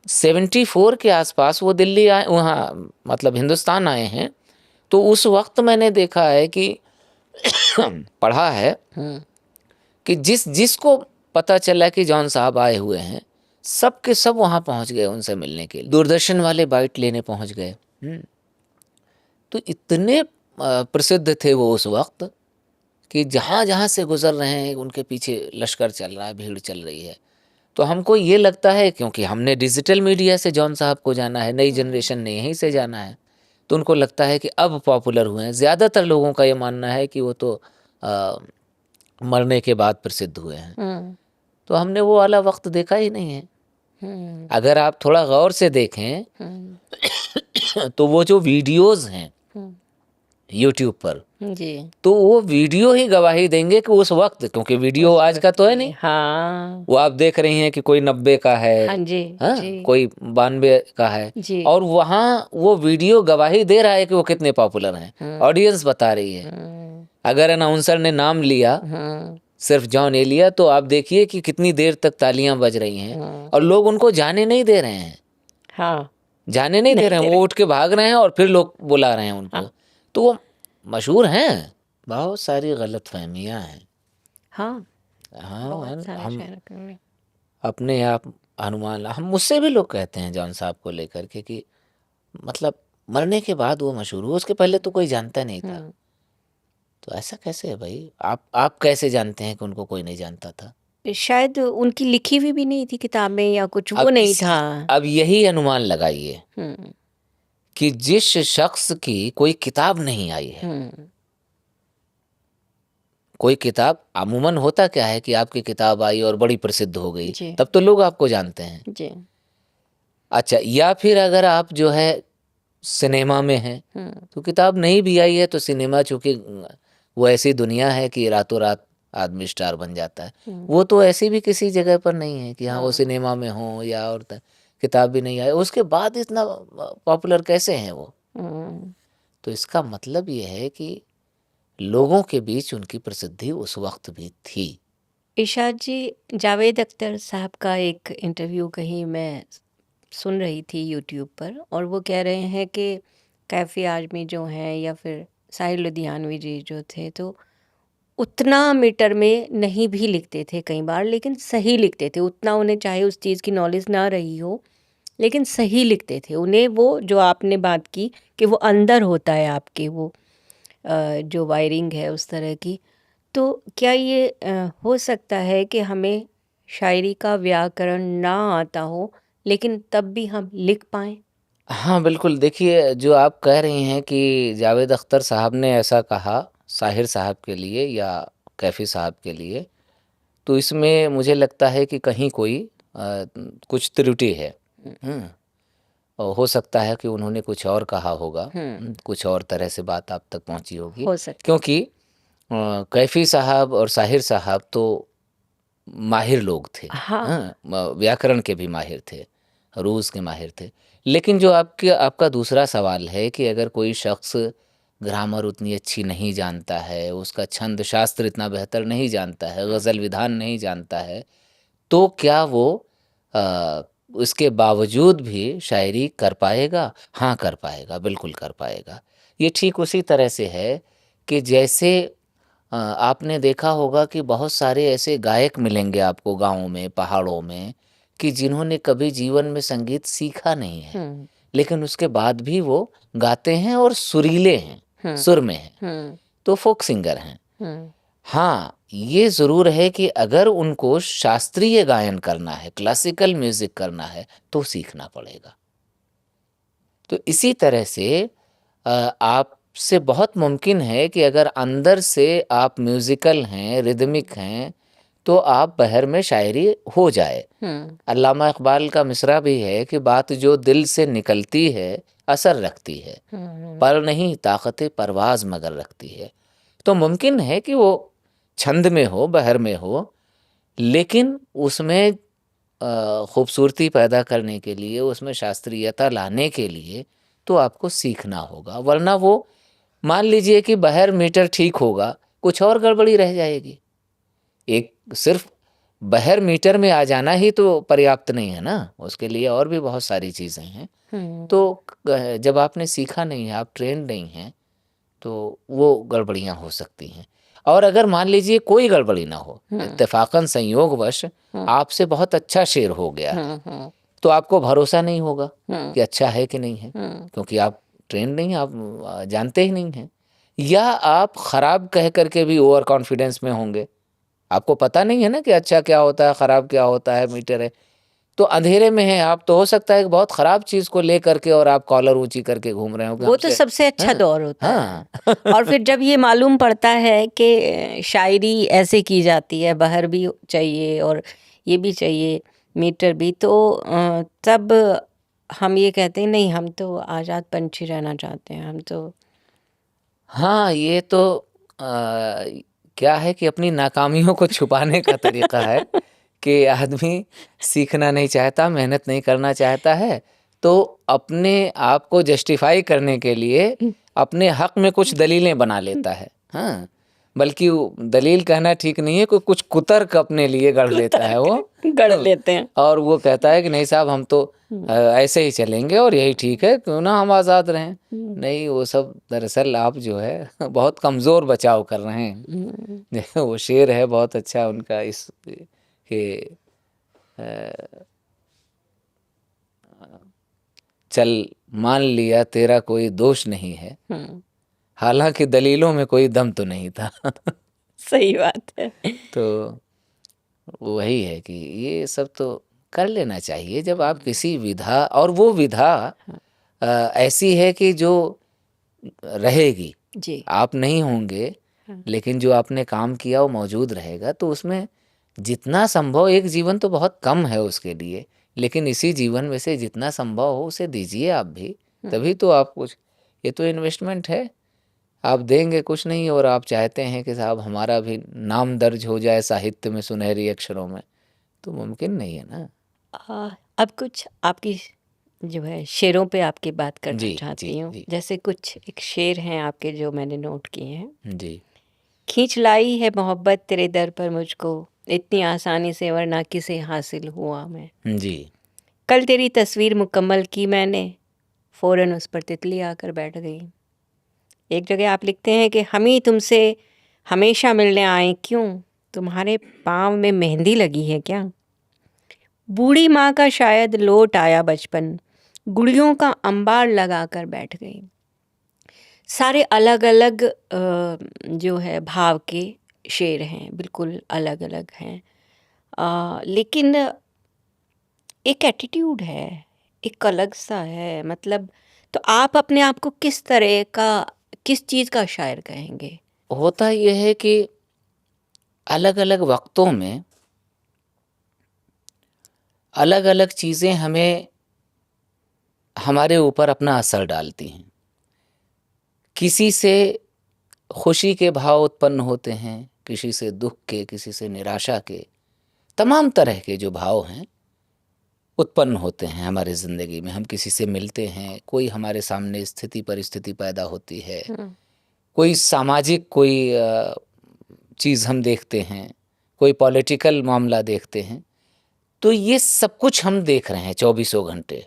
74 के आसपास वो दिल्ली आए, वहाँ मतलब हिंदुस्तान आए हैं। तो उस वक्त मैंने देखा है कि पढ़ा है कि जिसको पता चला कि जॉन साहब आए हुए हैं, सब के सब वहाँ पहुँच गए उनसे मिलने के लिए। दूरदर्शन वाले बाइट लेने पहुँच गए। तो इतने प्रसिद्ध थे वो उस वक्त कि जहाँ जहाँ से गुजर रहे हैं उनके पीछे लश्कर चल रहा है, भीड़ चल रही है। तो हमको ये लगता है क्योंकि हमने डिजिटल मीडिया से जॉन साहब को जाना है, नई जनरेशन ने यहीं से जाना है, तो उनको लगता है कि अब पॉपुलर हुए हैं। ज़्यादातर लोगों का ये मानना है कि वो तो मरने के बाद प्रसिद्ध हुए हैं। तो हमने वो वाला वक्त देखा ही नहीं है। अगर आप थोड़ा गौर से देखें तो वो जो वीडियोस हैं यूट्यूब पर, जी, तो वो वीडियो ही गवाही देंगे कि उस वक्त, क्योंकि वीडियो आज का तो है नहीं, हाँ, वो आप देख रही हैं कि कोई 90 का है, हाँ जी, हाँ, जी, कोई 92 का है, जी, और वहाँ वो वीडियो गवाही दे रहा है कि वो कितने पॉपुलर हैं। ऑडियंस बता रही है। अगर अनाउंसर ने नाम लिया सिर्फ जॉन एलिया, तो आप देखिए कि कितनी देर तक तालियां बज रही हैं और लोग उनको जाने नहीं दे रहे हैं। हाँ, जाने नहीं दे रहे हैं, वो उठ के भाग रहे हैं और फिर लोग बुला रहे हैं उनको। तो वो मशहूर हैं। बहुत सारी गलत फहमियाँ हैं। हाँ, हाँ, बहुत सारे हम शायर कवि। अपने आप अनुमान, हम मुझसे भी लोग कहते हैं जॉन साहब को लेकर के कि मतलब मरने के बाद वो मशहूर हुआ, उसके पहले तो कोई जानता नहीं था। तो ऐसा कैसे है भाई? आप कैसे जानते हैं कि उनको कोई नहीं जानता था? शायद उनकी लिखी हुई भी नहीं थी किताब में या कुछ, वो अब नहीं था। अब यही अनुमान लगाइए हम्म, कि जिस शख्स की कोई किताब नहीं आई है, हम्म, कोई किताब, अमूमन होता क्या है कि आपकी किताब आई और बड़ी प्रसिद्ध हो गई, जी, तब तो लोग आपको जानते हैं। जी, अच्छा, या फिर अगर आप जो है सिनेमा में हैं, तो किताब नहीं भी आई है तो सिनेमा, चूंकि वो ऐसी दुनिया है कि रातों रात आदमी स्टार बन जाता है। वो तो ऐसी भी किसी जगह पर नहीं है कि हाँ वो सिनेमा में हो या और किताब भी नहीं आई, उसके बाद इतना पॉपुलर कैसे हैं वो? तो इसका मतलब ये है कि लोगों के बीच उनकी प्रसिद्धि उस वक्त भी थी। इरशाद जी, जावेद अख्तर साहब का एक इंटरव्यू कहीं मैं सुन रही थी यूट्यूब पर, और वो कह रहे हैं कि कैफ़ी आज़मी जो हैं या फिर साहिर लुधियानवी जी जो थे, तो उतना मीटर में नहीं भी लिखते थे कई बार, लेकिन सही लिखते थे। उतना उन्हें चाहे उस चीज़ की नॉलेज ना रही हो, लेकिन सही लिखते थे। उन्हें वो जो आपने बात की कि वो अंदर होता है आपके, वो जो वायरिंग है उस तरह की। तो क्या ये हो सकता है कि हमें शायरी का व्याकरण ना आता हो, लेकिन तब भी हम लिख पाएँ? हाँ, बिल्कुल। देखिए, जो आप कह रही हैं कि जावेद अख्तर साहब ने ऐसा कहा साहिर साहब के लिए या कैफ़ी साहब के लिए, तो इसमें मुझे लगता है कि कहीं कोई कुछ त्रुटि है। हुँ। और हो सकता है कि उन्होंने कुछ और कहा होगा, कुछ और तरह से बात आप तक पहुँची होगी। हो सकता क्योंकि कैफ़ी साहब और साहिर साहब तो माहिर लोग थे, है। हाँ, हाँ? व्याकरण के भी माहिर थे, रूज़ के माहिर थे। लेकिन जो आपका दूसरा सवाल है कि अगर कोई शख्स ग्रामर उतनी अच्छी नहीं जानता है, उसका छंद शास्त्र इतना बेहतर नहीं जानता है, गज़ल विधान नहीं जानता है, तो क्या वो उसके बावजूद भी शायरी कर पाएगा? हाँ, कर पाएगा, बिल्कुल कर पाएगा। ये ठीक उसी तरह से है कि जैसे आपने देखा होगा कि बहुत सारे ऐसे गायक मिलेंगे आपको गाँव में, पहाड़ों में, कि जिन्होंने कभी जीवन में संगीत सीखा नहीं है, लेकिन उसके बाद भी वो गाते हैं और सुरीले हैं, सुर में हैं, तो फ़ोक सिंगर हैं। हाँ, ये ज़रूर है कि अगर उनको शास्त्रीय गायन करना है, क्लासिकल म्यूज़िक करना है, तो सीखना पड़ेगा। तो इसी तरह से आपसे बहुत मुमकिन है कि अगर अंदर से आप म्यूज़िकल हैं, रिदमिक हैं, तो आप बहर में शायरी हो जाए। अल्लामा इक़बाल का मिसरा भी है कि बात जो दिल से निकलती है, असर रखती है, पर नहीं ताकत परवाज़ मगर रखती है। तो मुमकिन है कि वो छंद में हो, बहर में हो, लेकिन उसमें खूबसूरती पैदा करने के लिए, उसमें शास्त्रीयता लाने के लिए तो आपको सीखना होगा, वरना वो मान लीजिए कि बहर मीटर ठीक होगा, कुछ और गड़बड़ी रह जाएगी। एक सिर्फ बहर मीटर में आ जाना ही तो पर्याप्त नहीं है ना, उसके लिए और भी बहुत सारी चीज़ें हैं। तो जब आपने सीखा नहीं है, आप ट्रेंड नहीं हैं, तो वो गड़बड़ियाँ हो सकती हैं। और अगर मान लीजिए कोई गड़बड़ी ना हो, इत्तेफाकन संयोगवश आपसे बहुत अच्छा शेर हो गया, तो आपको भरोसा नहीं होगा कि अच्छा है कि नहीं है, क्योंकि आप ट्रेंड नहीं, आप जानते ही नहीं हैं। या आप ख़राब कह करके भी ओवर कॉन्फिडेंस में होंगे, आपको पता नहीं है ना कि अच्छा क्या होता है, ख़राब क्या होता है, मीटर है, तो अंधेरे में है आप, तो हो सकता है कि बहुत खराब चीज को ले करके और आप कॉलर ऊंची करके घूम रहे हो कि वो तो हमसे। सबसे अच्छा हाँ, दौर होता है। हाँ। और फिर जब ये मालूम पड़ता है कि शायरी ऐसे की जाती है, बहर भी चाहिए और ये भी चाहिए, मीटर भी, तो तब हम ये कहते हैं नहीं, हम तो आज़ाद पंछी रहना चाहते हैं, हम तो। हाँ, ये तो क्या है कि अपनी नाकामियों को छुपाने का तरीका है कि आदमी सीखना नहीं चाहता, मेहनत नहीं करना चाहता है, तो अपने आप को जस्टिफाई करने के लिए अपने हक में कुछ दलीलें बना लेता है। हाँ, बल्कि वो दलील कहना ठीक नहीं है, कोई कुछ कुतर्क अपने लिए गढ़ लेता है वो। गढ़ लेते हैं। और वो कहता है कि नहीं साहब, हम तो ऐसे ही चलेंगे और यही ठीक है, क्यों ना हम आज़ाद रहें। नहीं, वो सब दरअसल आप जो है बहुत कमज़ोर बचाव कर रहे हैं। वो शेर है बहुत अच्छा उनका, इस कि चल मान लिया तेरा कोई दोष नहीं है, हालांकि दलीलों में कोई दम तो नहीं था। सही बात है। तो वही है कि ये सब तो कर लेना चाहिए जब आप किसी विधा, और वो विधा ऐसी है कि जो रहेगी, जी। आप नहीं होंगे लेकिन जो आपने काम किया वो मौजूद रहेगा, तो उसमें जितना संभव, एक जीवन तो बहुत कम है उसके लिए, लेकिन इसी जीवन में से जितना संभव हो उसे दीजिए आप भी, तभी तो आप कुछ, ये तो इन्वेस्टमेंट है, आप देंगे कुछ नहीं और आप चाहते हैं कि साहब हमारा भी नाम दर्ज हो जाए साहित्य में सुनहरी अक्षरों में, तो मुमकिन नहीं है ना। अब कुछ आपकी जो है शेरों पे आपकी बात करना जी चाहती जी हूँ। जी जैसे कुछ एक शेर हैं आपके जो मैंने नोट किए हैं। जी खींच लाई है मोहब्बत तेरे दर पर मुझको, इतनी आसानी से वरना किसे हासिल हुआ मैं। जी कल तेरी तस्वीर मुकम्मल की मैंने, फ़ौरन उस पर तितली आकर बैठ गई। एक जगह आप लिखते हैं कि हम ही तुमसे हमेशा मिलने आए क्यों, तुम्हारे पाँव में मेहंदी लगी है क्या। बूढ़ी माँ का शायद लौट आया बचपन, गुड़ियों का अंबार लगा कर बैठ गई। सारे अलग अलग जो है भाव के शेर हैं, बिल्कुल अलग अलग हैं, लेकिन एक एटीट्यूड है, एक अलग सा है, मतलब। तो आप अपने आप को किस तरह का, किस चीज़ का शायर कहेंगे। होता यह है कि अलग अलग वक्तों में अलग अलग चीज़ें हमें, हमारे ऊपर अपना असर डालती हैं। किसी से खुशी के भाव उत्पन्न होते हैं, किसी से दुख के, किसी से निराशा के, तमाम तरह के जो भाव हैं उत्पन्न होते हैं हमारे ज़िंदगी में। हम किसी से मिलते हैं, कोई हमारे सामने स्थिति परिस्थिति पैदा होती है, कोई सामाजिक कोई चीज़ हम देखते हैं, कोई पॉलिटिकल मामला देखते हैं, तो ये सब कुछ हम देख रहे हैं 24 घंटे।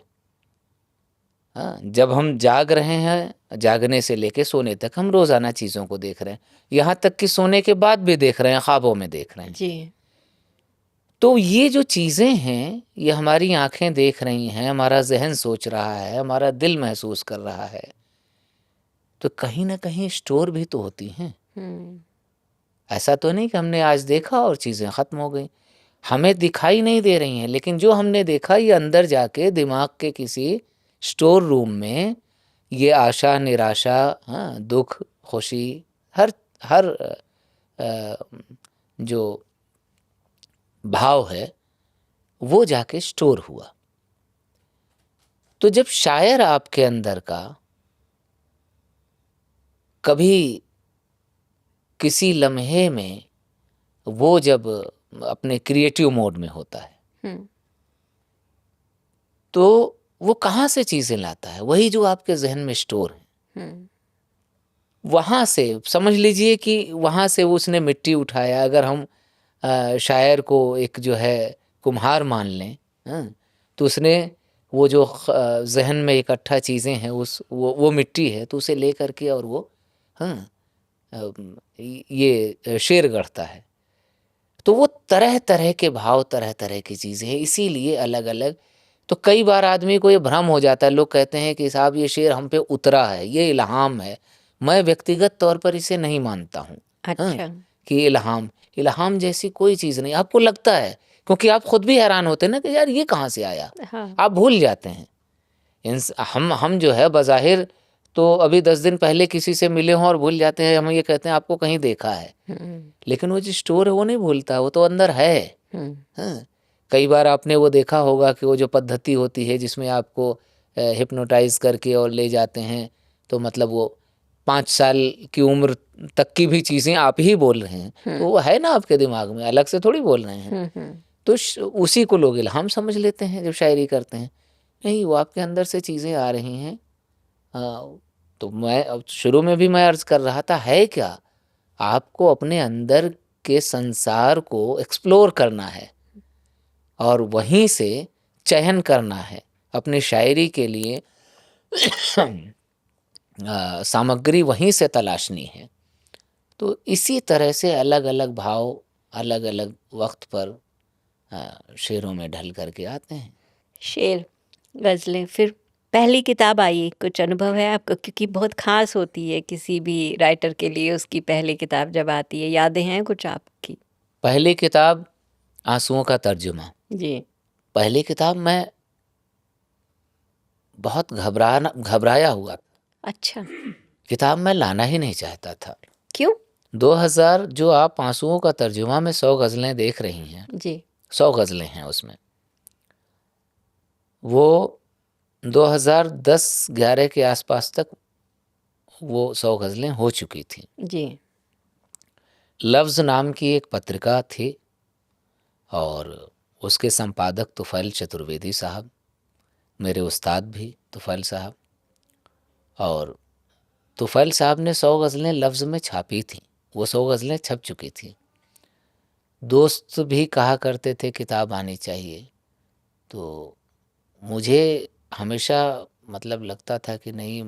हाँ, जब हम जाग रहे हैं, जागने से लेके सोने तक हम रोज़ाना चीज़ों को देख रहे हैं, यहाँ तक कि सोने के बाद भी देख रहे हैं, ख्वाबों में देख रहे हैं। जी। तो ये जो चीज़ें हैं, ये हमारी आंखें देख रही हैं, हमारा जहन सोच रहा है, हमारा दिल महसूस कर रहा है, तो कहीं ना कहीं स्टोर भी तो होती हैं। ऐसा तो नहीं कि हमने आज देखा और चीज़ें ख़त्म हो गई, हमें दिखाई नहीं दे रही हैं, लेकिन जो हमने देखा ये अंदर जाके दिमाग के किसी स्टोर रूम में ये आशा निराशा, हाँ, दुख खुशी, हर हर जो भाव है वो जाके स्टोर हुआ। तो जब शायर आपके अंदर का कभी किसी लम्हे में वो जब अपने क्रिएटिव मोड में होता है, तो वो कहाँ से चीज़ें लाता है, वही जो आपके जहन में स्टोर है, वहाँ से समझ लीजिए कि वहाँ से उसने मिट्टी उठाया। अगर हम शायर को एक जो है कुम्हार मान लें, हाँ, तो उसने वो जो जहन में इकट्ठा चीज़ें हैं, उस वो मिट्टी है, तो उसे ले करके और वो, हाँ, ये शेर गढ़ता है। तो वो तरह तरह के भाव, तरह तरह की चीज़ें हैं, इसीलिए अलग अलग। तो कई बार आदमी को ये भ्रम हो जाता है, लोग कहते हैं कि साहब ये शेर हम पे उतरा है, ये इल्हाम है। मैं व्यक्तिगत तौर पर इसे नहीं मानता हूँ। अच्छा। हाँ, कि इल्हाम इल्हाम जैसी कोई चीज़ नहीं। आपको लगता है क्योंकि आप खुद भी हैरान होते हैं ना कि यार ये कहाँ से आया, हाँ। आप भूल जाते हैं। हम जो है बज़ाहिर तो अभी 10 दिन पहले किसी से मिले हों और भूल जाते हैं, हम ये कहते हैं आपको कहीं देखा है, लेकिन वो जो स्टोर है वो नहीं भूलता, वो तो अंदर है। हाँ, कई बार आपने वो देखा होगा कि वो जो पद्धति होती है जिसमें आपको हिप्नोटाइज करके और ले जाते हैं, तो मतलब वो 5 साल की उम्र तक की भी चीज़ें आप ही बोल रहे हैं, तो वो है ना आपके दिमाग में, अलग से थोड़ी बोल रहे हैं। तो उसी को लोग हम समझ लेते हैं जब शायरी करते हैं, नहीं वो आपके अंदर से चीज़ें आ रही हैं। तो मैं अब शुरू में भी मैं अर्ज़ कर रहा था, है क्या, आपको अपने अंदर के संसार को एक्सप्लोर करना है और वहीं से चयन करना है अपनी शायरी के लिए। सामग्री वहीं से तलाशनी है। तो इसी तरह से अलग अलग भाव अलग अलग वक्त पर शेरों में ढल करके आते हैं। शेर, गज़लें, फिर पहली किताब आई, कुछ अनुभव है आपको? क्योंकि बहुत ख़ास होती है किसी भी राइटर के लिए उसकी पहली किताब जब आती है, यादें हैं कुछ आपकी? पहली किताब आंसुओं का तर्जुमा। जी। पहली किताब मैं बहुत घबराया हुआ। अच्छा। किताब मैं लाना ही नहीं चाहता था। क्यों? 2000 जो आप आंसुओं का तर्जुमा में 100 गज़लें देख रही हैं, जी। 100 गज़लें हैं उसमें, वो 2010-11 के आसपास तक वो 100 गज़लें हो चुकी थी। जी। लफ्ज़ नाम की एक पत्रिका थी और उसके संपादक तुफ़ैल चतुर्वेदी साहब, मेरे उस्ताद भी तुफ़ैल साहब, और तुफ़ैल साहब ने 100 गज़लें लफ्ज़ में छापी थीं, वो 100 गज़लें छप चुकी थीं। दोस्त भी कहा करते थे किताब आनी चाहिए, तो मुझे हमेशा मतलब लगता था कि नहीं,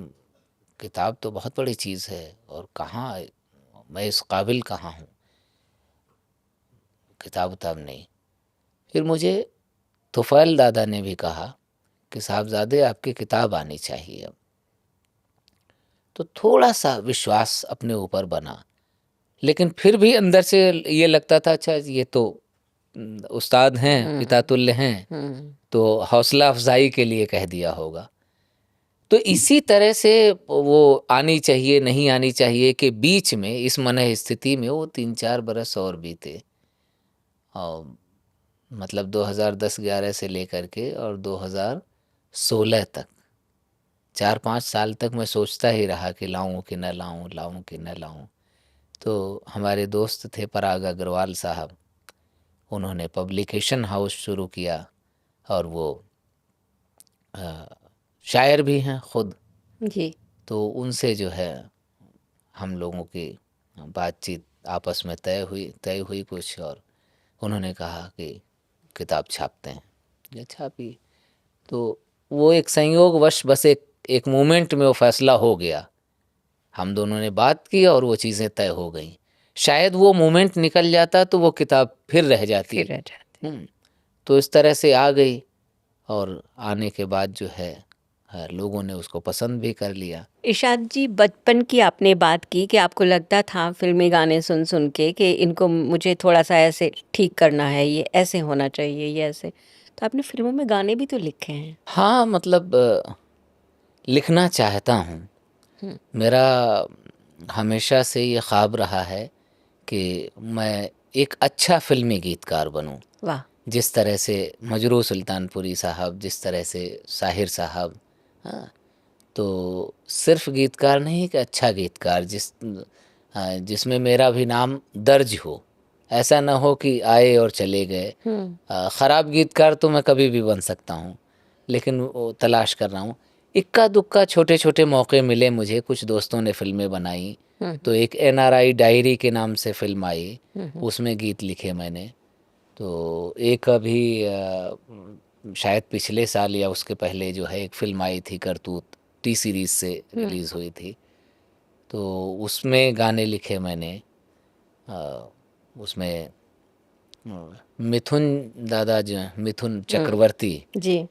किताब तो बहुत बड़ी चीज़ है और कहाँ मैं इस काबिल कहाँ हूँ, किताब उताब नहीं। फिर मुझे तुफ़ैल दादा ने भी कहा कि साहबज़ादे आपकी किताब आनी चाहिए अब। तो थोड़ा सा विश्वास अपने ऊपर बना, लेकिन फिर भी अंदर से ये लगता था अच्छा ये तो उस्ताद हैं, पितातुल्य हैं, तो हौसला अफजाई के लिए कह दिया होगा। तो इसी तरह से वो आनी चाहिए नहीं आनी चाहिए के बीच में इस मनः स्थिति में वो 3-4 बरस और बीते, और मतलब 2010-11 से लेकर के और 2016 तक 4-5 साल तक मैं सोचता ही रहा कि लाऊं कि न लाऊं, लाऊं कि न लाऊं। तो हमारे दोस्त थे पराग अग्रवाल साहब, उन्होंने पब्लिकेशन हाउस शुरू किया और वो शायर भी हैं खुद, जी। तो उनसे जो है हम लोगों की बातचीत आपस में तय हुई कुछ, और उन्होंने कहा कि किताब छापते हैं। ये छापी, तो वो एक संयोगवश बस एक मोमेंट में वो फैसला हो गया, हम दोनों ने बात की और वो चीज़ें तय हो गई। शायद वो मोमेंट निकल जाता तो वो किताब फिर रह जाती। फिर रह जाते। तो इस तरह से आ गई और आने के बाद जो है लोगों ने उसको पसंद भी कर लिया। इरशाद जी, बचपन की आपने बात की कि आपको लगता था फिल्मी गाने सुन सुन के कि इनको मुझे थोड़ा सा ऐसे ठीक करना है, ये ऐसे होना चाहिए, ये ऐसे, तो आपने फिल्मों में गाने भी तो लिखे हैं। हाँ, मतलब लिखना चाहता हूँ। मेरा हमेशा से ये ख्वाब रहा है कि मैं एक अच्छा फिल्मी गीतकार बनूं, वाह। जिस तरह से मजरू सुल्तानपुरी साहब, जिस तरह से साहिर साहब। हाँ, तो सिर्फ गीतकार नहीं, एक अच्छा गीतकार जिसमें मेरा भी नाम दर्ज हो, ऐसा ना हो कि आए और चले गए। ख़राब गीतकार तो मैं कभी भी बन सकता हूँ, लेकिन वो तलाश कर रहा हूँ। इक्का दुक्का छोटे छोटे मौके मिले मुझे, कुछ दोस्तों ने फिल्में बनाई, तो एक NRI डायरी के नाम से फिल्म आई, उसमें गीत लिखे मैंने। तो एक अभी शायद पिछले साल या उसके पहले जो है एक फ़िल्म आई थी करतूत, टी सीरीज़ से रिलीज़ हुई थी, तो उसमें गाने लिखे मैंने। उसमें मिथुन दादा जो हैं, मिथुन चक्रवर्ती, जी।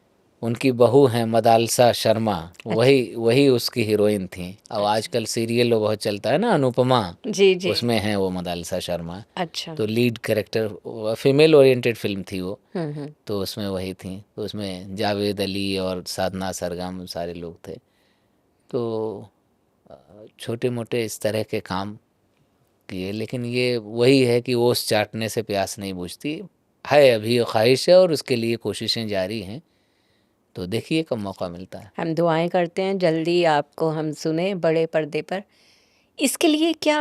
उनकी बहू हैं मदालसा शर्मा, वही उसकी हीरोइन थी। अब आजकल सीरियल वो बहुत चलता है ना, अनुपमा, जी जी। उसमें हैं वो मदालसा शर्मा। अच्छा। तो lead character, female oriented film थी वो, हम्म। तो उसमें वही थी। तो उसमें जावेद अली और साधना सरगम सारे लोग थे। तो छोटे मोटे इस तरह के काम किए, लेकिन ये वही है कि ओस चाटने से प्यास नहीं बुझती है। अभी ख्वाहिश है और उसके लिए कोशिशें जारी हैं, तो देखिए कब मौका मिलता है। हम दुआएं करते हैं जल्दी आपको हम सुने बड़े पर्दे पर। इसके लिए क्या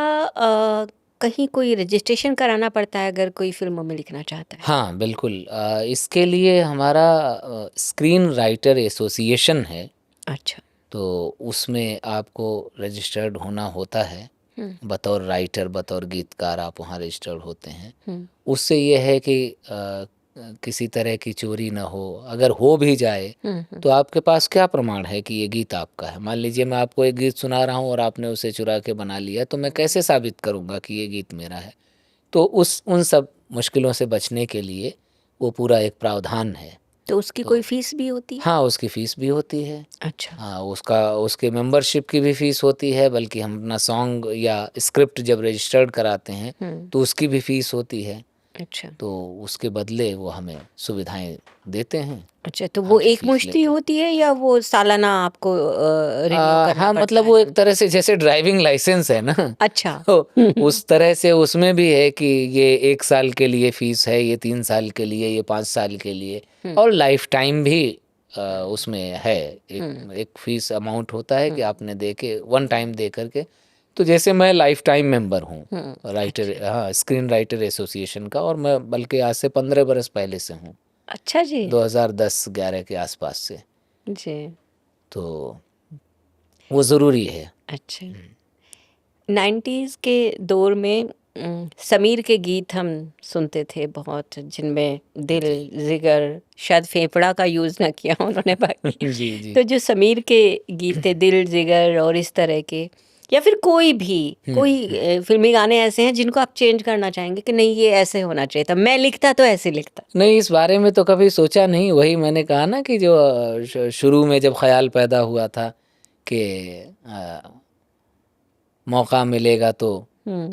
कहीं कोई रजिस्ट्रेशन कराना पड़ता है अगर कोई फिल्मों में लिखना चाहता है? हाँ बिल्कुल, इसके लिए हमारा स्क्रीन राइटर एसोसिएशन है, अच्छा। तो उसमें आपको रजिस्टर्ड होना होता है। बतौर राइटर, बतौर गीतकार आप वहाँ रजिस्टर्ड होते हैं। उससे ये है कि किसी तरह की चोरी ना हो। अगर हो भी जाए तो आपके पास क्या प्रमाण है कि ये गीत आपका है? मान लीजिए मैं आपको एक गीत सुना रहा हूँ और आपने उसे चुरा के बना लिया, तो मैं कैसे साबित करूँगा कि ये गीत मेरा है? तो उन सब मुश्किलों से बचने के लिए वो पूरा एक प्रावधान है। तो उसकी तो कोई फीस भी होती है? हाँ, उसकी फ़ीस भी होती है। अच्छा। हाँ, उसके मेंबरशिप की भी फ़ीस होती है, बल्कि हम अपना सॉन्ग या स्क्रिप्ट जब रजिस्टर्ड कराते हैं तो उसकी भी फ़ीस होती है। अच्छा। तो उसके बदले वो हमें सुविधाएं देते हैं। अच्छा, तो वो हमसे एक फीस मुश्ती लेते हैं। होती है या वो सालाना आपको रिन्यू करना हाँ, पड़ता मतलब है? वो एक तरह से जैसे ड्राइविंग लाइसेंस है ना, अच्छा। तो उस तरह से उसमें भी है कि ये 1 साल के लिए फ़ीस है, ये 3 साल के लिए, ये 5 साल के लिए, और लाइफ टाइम भी उसमें है। एक फ़ीस अमाउंट होता है कि आपने दे के, वन टाइम दे करके। तो जैसे मैं लाइफ टाइम मेंबर हूँ राइटर, अच्छा। हाँ, स्क्रीन राइटर एसोसिएशन का, और मैं बल्कि आज से 15 बरस पहले से हूँ, अच्छा जी। 2010-11 के आसपास से। जी। तो वो ज़रूरी है। अच्छा। 90s के दौर में समीर के गीत हम सुनते थे बहुत, जिनमें दिल, जिगर, शायद फेफड़ा का यूज़ ना किया उन्होंने बाकी। जी, जी। तो जो समीर के गीत थे, दिल, जिगर और इस तरह के, या फिर कोई भी कोई फिल्मी गाने ऐसे हैं जिनको आप चेंज करना चाहेंगे कि नहीं ये ऐसे होना चाहिए था, मैं लिखता तो ऐसे लिखता? नहीं, इस बारे में तो कभी सोचा नहीं। वही मैंने कहा ना कि जो शुरू में जब ख़्याल पैदा हुआ था कि मौका मिलेगा तो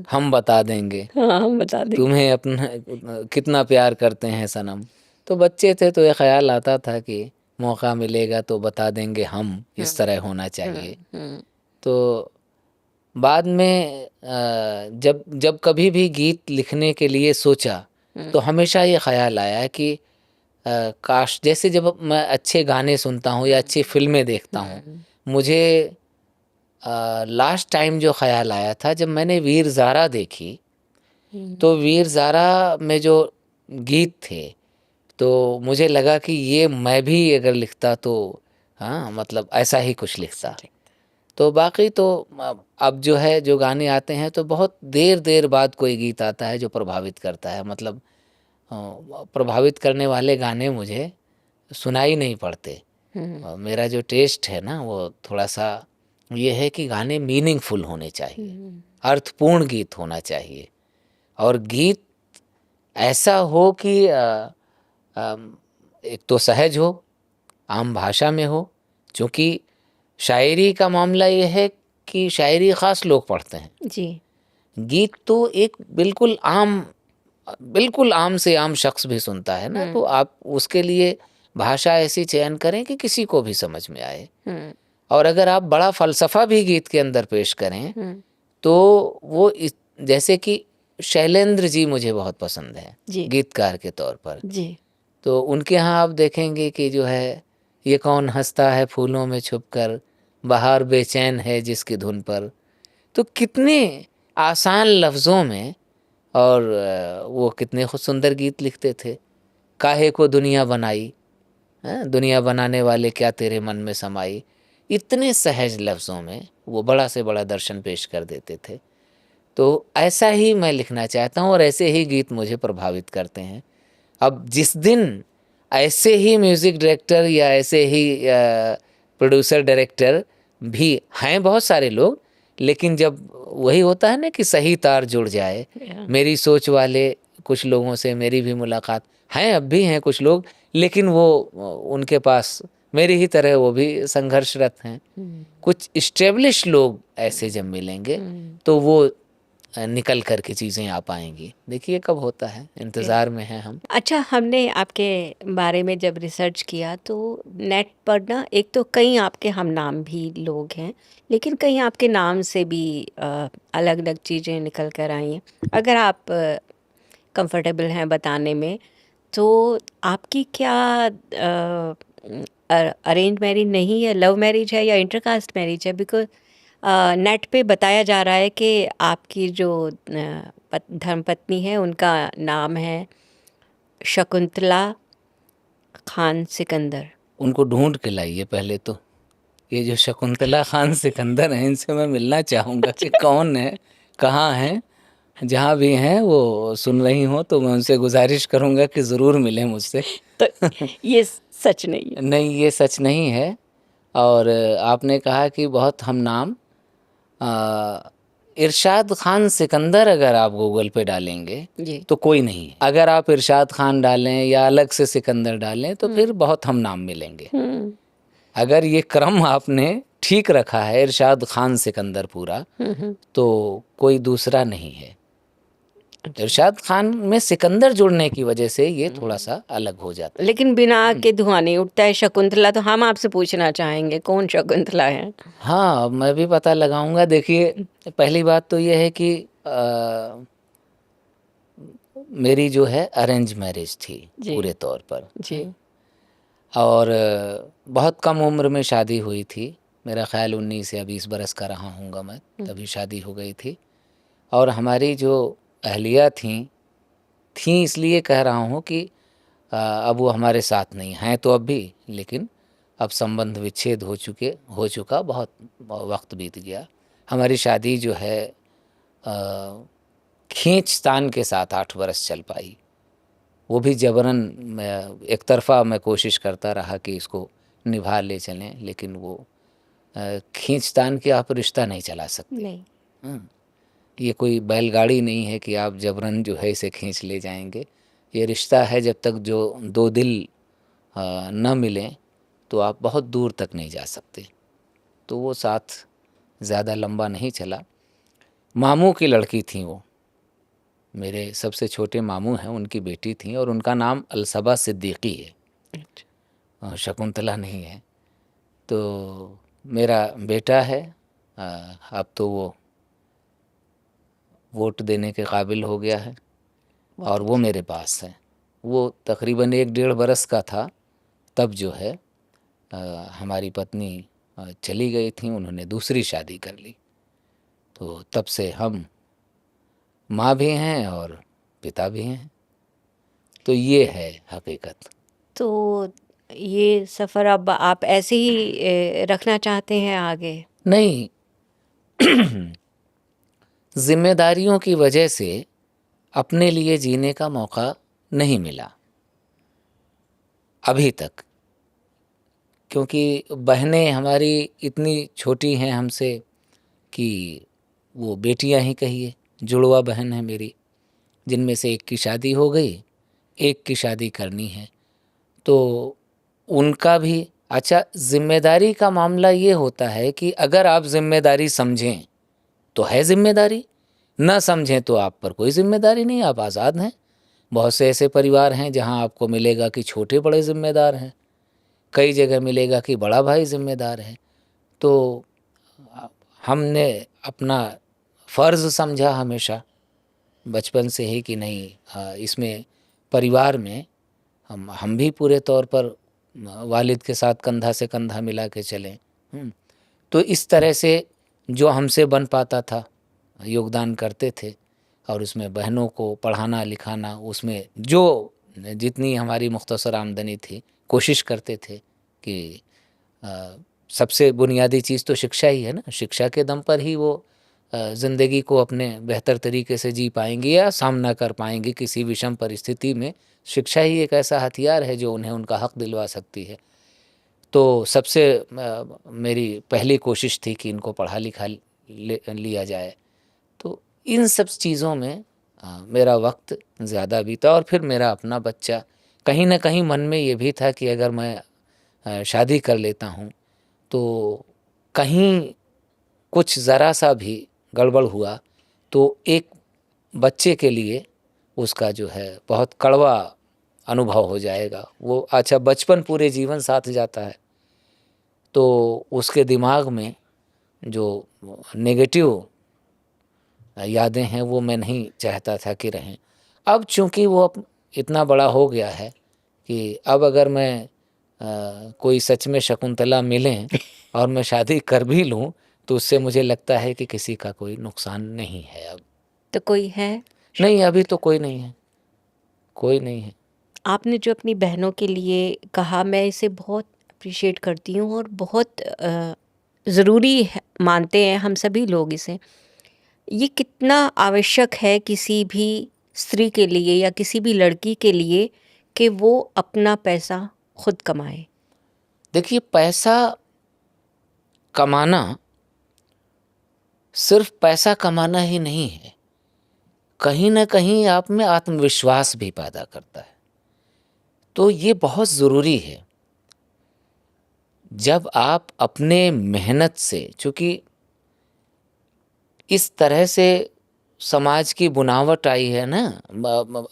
हम बता देंगे हाँ, हम बता देंगे। तुम्हें अपना कितना प्यार करते हैं सनम। तो बच्चे थे तो ये ख़्याल आता था कि मौका मिलेगा तो बता देंगे हम, इस तरह होना चाहिए। तो बाद में जब जब कभी भी गीत लिखने के लिए सोचा तो हमेशा ये ख़्याल आया कि काश, जैसे जब मैं अच्छे गाने सुनता हूँ या अच्छी फिल्में देखता हूँ, मुझे लास्ट टाइम जो ख़्याल आया था जब मैंने वीर ज़ारा देखी, तो वीर ज़ारा में जो गीत थे, तो मुझे लगा कि ये मैं भी अगर लिखता तो, हाँ, मतलब ऐसा ही कुछ लिखता। तो बाकी तो अब जो है, जो गाने आते हैं तो बहुत देर देर बाद कोई गीत आता है जो प्रभावित करता है। मतलब प्रभावित करने वाले गाने मुझे सुनाई नहीं पड़ते। मेरा जो टेस्ट है ना, वो थोड़ा सा ये है कि गाने मीनिंगफुल होने चाहिए, अर्थपूर्ण गीत होना चाहिए, और गीत ऐसा हो कि एक तो सहज हो, आम भाषा में हो। क्योंकि शायरी का मामला ये है कि शायरी ख़ास लोग पढ़ते हैं, जी। गीत तो एक बिल्कुल आम से आम शख्स भी सुनता है ना। तो आप उसके लिए भाषा ऐसी चयन करें कि किसी को भी समझ में आए। और अगर आप बड़ा फ़लसफ़ा भी गीत के अंदर पेश करें तो वो जैसे कि शैलेंद्र जी मुझे बहुत पसंद है गीतकार के तौर पर। जी। तो उनके यहाँ आप देखेंगे कि जो है, ये कौन हंसता है फूलों में छुपकर, बहार बेचैन है जिसकी धुन पर। तो कितने आसान लफ्ज़ों में, और वो कितने खुद सुंदर गीत लिखते थे। काहे को दुनिया बनाई, दुनिया बनाने वाले क्या तेरे मन में समाई। इतने सहज लफ्ज़ों में वो बड़ा से बड़ा दर्शन पेश कर देते थे। तो ऐसा ही मैं लिखना चाहता हूँ और ऐसे ही गीत मुझे प्रभावित करते हैं। अब जिस दिन ऐसे ही म्यूज़िक डायरेक्टर या ऐसे ही प्रोड्यूसर डायरेक्टर भी हैं बहुत सारे लोग, लेकिन जब वही होता है ना कि सही तार जुड़ जाए, मेरी सोच वाले कुछ लोगों से मेरी भी मुलाकात हैं, अब भी हैं कुछ लोग, लेकिन वो उनके पास मेरी ही तरह वो भी संघर्षरत हैं। कुछ इस्टेब्लिश लोग ऐसे जब मिलेंगे तो वो निकल कर के चीज़ें आ पाएंगी। देखिए कब होता है, इंतज़ार में हैं हम। अच्छा, हमने आपके बारे में जब रिसर्च किया तो नेट पर ना एक तो कई आपके हम नाम भी लोग हैं, लेकिन कई आपके नाम से भी अलग अलग चीज़ें निकल कर आई हैं। अगर आप कंफर्टेबल हैं बताने में, तो आपकी क्या अरेंज मैरिज नहीं है, लव मैरिज है या इंटरकास्ट मैरिज है? बिकॉज नेट पे बताया जा रहा है कि आपकी जो धर्मपत्नी है उनका नाम है शकुंतला खान सिकंदर। उनको ढूंढ के लाइए पहले तो। ये जो शकुंतला खान सिकंदर हैं, इनसे मैं मिलना चाहूँगा कि कौन है, कहाँ हैं। जहाँ भी हैं वो सुन रही हों तो मैं उनसे गुजारिश करूँगा कि ज़रूर मिलें मुझसे। तो ये सच नहीं है। नहीं, ये सच नहीं है। और आपने कहा कि बहुत हम नाम, इरशाद खान सिकंदर अगर आप गूगल पे डालेंगे जी। तो कोई नहीं है। अगर आप इरशाद खान डालें या अलग से सिकंदर डालें तो फिर बहुत हम नाम मिलेंगे। अगर ये क्रम आपने ठीक रखा है, इरशाद खान सिकंदर पूरा, तो कोई दूसरा नहीं है। इरशाद खान में सिकंदर जुड़ने की वजह से ये थोड़ा सा अलग हो जाता है। लेकिन बिना के धुआं नहीं उठता है शकुंतला। तो हम आपसे पूछना चाहेंगे कौन शकुंतला है? हाँ, मैं भी पता लगाऊंगा। देखिए, पहली बात तो ये है कि मेरी जो है अरेंज मैरिज थी पूरे तौर पर जी। और बहुत कम उम्र में शादी हुई थी। मेरा ख्याल 19 या 20 बरस का रहा हूँगा मैं, तभी शादी हो गई थी। और हमारी जो अहलिया थी इसलिए कह रहा हूँ कि अब वो हमारे साथ नहीं हैं तो अब भी, लेकिन अब संबंध विच्छेद हो चुका, बहुत वक्त बीत गया। हमारी शादी जो है खींचतान के साथ 8 बरस चल पाई। वो भी जबरन, एक तरफा मैं कोशिश करता रहा कि इसको निभा ले चलें, लेकिन वो खींचतान के आप रिश्ता नहीं चला सकते। नहीं। ये कोई बैलगाड़ी नहीं है कि आप जबरन जो है इसे खींच ले जाएंगे। ये रिश्ता है, जब तक जो दो दिल न मिलें तो आप बहुत दूर तक नहीं जा सकते। तो वो साथ ज़्यादा लंबा नहीं चला। मामू की लड़की थी वो, मेरे सबसे छोटे मामू हैं, उनकी बेटी थी और उनका नाम अलसबा सिद्दीकी है, शकुंतला नहीं है। तो मेरा बेटा है, अब तो वो वोट देने के काबिल हो गया है और वो मेरे पास है। वो तकरीबन 1-1.5 बरस का था तब जो है हमारी पत्नी चली गई थी, उन्होंने दूसरी शादी कर ली। तो तब से हम माँ भी हैं और पिता भी हैं। तो ये है हकीकत। तो ये सफ़र अब आप ऐसे ही रखना चाहते हैं आगे? नहीं, जिम्मेदारियों की वजह से अपने लिए जीने का मौका नहीं मिला अभी तक, क्योंकि बहनें हमारी इतनी छोटी हैं हमसे कि वो बेटियां ही कहिए। जुड़वा बहन है मेरी, जिनमें से एक की शादी हो गई, एक की शादी करनी है। तो उनका भी, अच्छा, जिम्मेदारी का मामला ये होता है कि अगर आप जिम्मेदारी समझें तो है जिम्मेदारी, ना समझें तो आप पर कोई जिम्मेदारी नहीं, आप आज़ाद हैं। बहुत से ऐसे परिवार हैं जहां आपको मिलेगा कि छोटे बड़े जिम्मेदार हैं, कई जगह मिलेगा कि बड़ा भाई जिम्मेदार है। तो हमने अपना फ़र्ज़ समझा हमेशा बचपन से ही कि नहीं, इसमें परिवार में हम भी पूरे तौर पर वालिद के साथ कंधा से कंधा मिला के चलें। तो इस तरह से जो हमसे बन पाता था योगदान करते थे, और उसमें बहनों को पढ़ाना लिखाना, उसमें जो जितनी हमारी मुख्तसर आमदनी थी कोशिश करते थे कि सबसे बुनियादी चीज़ तो शिक्षा ही है ना। शिक्षा के दम पर ही वो ज़िंदगी को अपने बेहतर तरीके से जी पाएंगे या सामना कर पाएंगे किसी विषम परिस्थिति में। शिक्षा ही एक ऐसा हथियार है जो उन्हें उनका हक दिलवा सकती है। तो सबसे मेरी पहली कोशिश थी कि इनको पढ़ा लिखा लिया जाए। तो इन सब चीज़ों में मेरा वक्त ज़्यादा बीता। और फिर मेरा अपना बच्चा, कहीं ना कहीं मन में ये भी था कि अगर मैं शादी कर लेता हूँ तो कहीं कुछ ज़रा सा भी गड़बड़ हुआ तो एक बच्चे के लिए उसका जो है बहुत कड़वा अनुभव हो जाएगा। वो अच्छा बचपन पूरे जीवन साथ जाता है तो उसके दिमाग में जो नेगेटिव यादें हैं वो मैं नहीं चाहता था कि रहें। अब चूंकि वो इतना बड़ा हो गया है कि अब अगर मैं कोई सच में शकुंतला मिलें और मैं शादी कर भी लूं तो उससे मुझे लगता है कि किसी का कोई नुकसान नहीं है। अब तो कोई है? नहीं, अभी तो कोई नहीं है, कोई नहीं है। आपने जो अपनी बहनों के लिए कहा, मैं इसे बहुत अप्रिशिएट करती हूँ और बहुत ज़रूरी मानते हैं हम सभी लोग इसे। ये कितना आवश्यक है किसी भी स्त्री के लिए या किसी भी लड़की के लिए कि वो अपना पैसा खुद कमाए। देखिए, पैसा कमाना सिर्फ पैसा कमाना ही नहीं है, कहीं ना कहीं आप में आत्मविश्वास भी पैदा करता है। तो ये बहुत ज़रूरी है। जब आप अपने मेहनत से, चूँकि इस तरह से समाज की बुनावट आई है ना,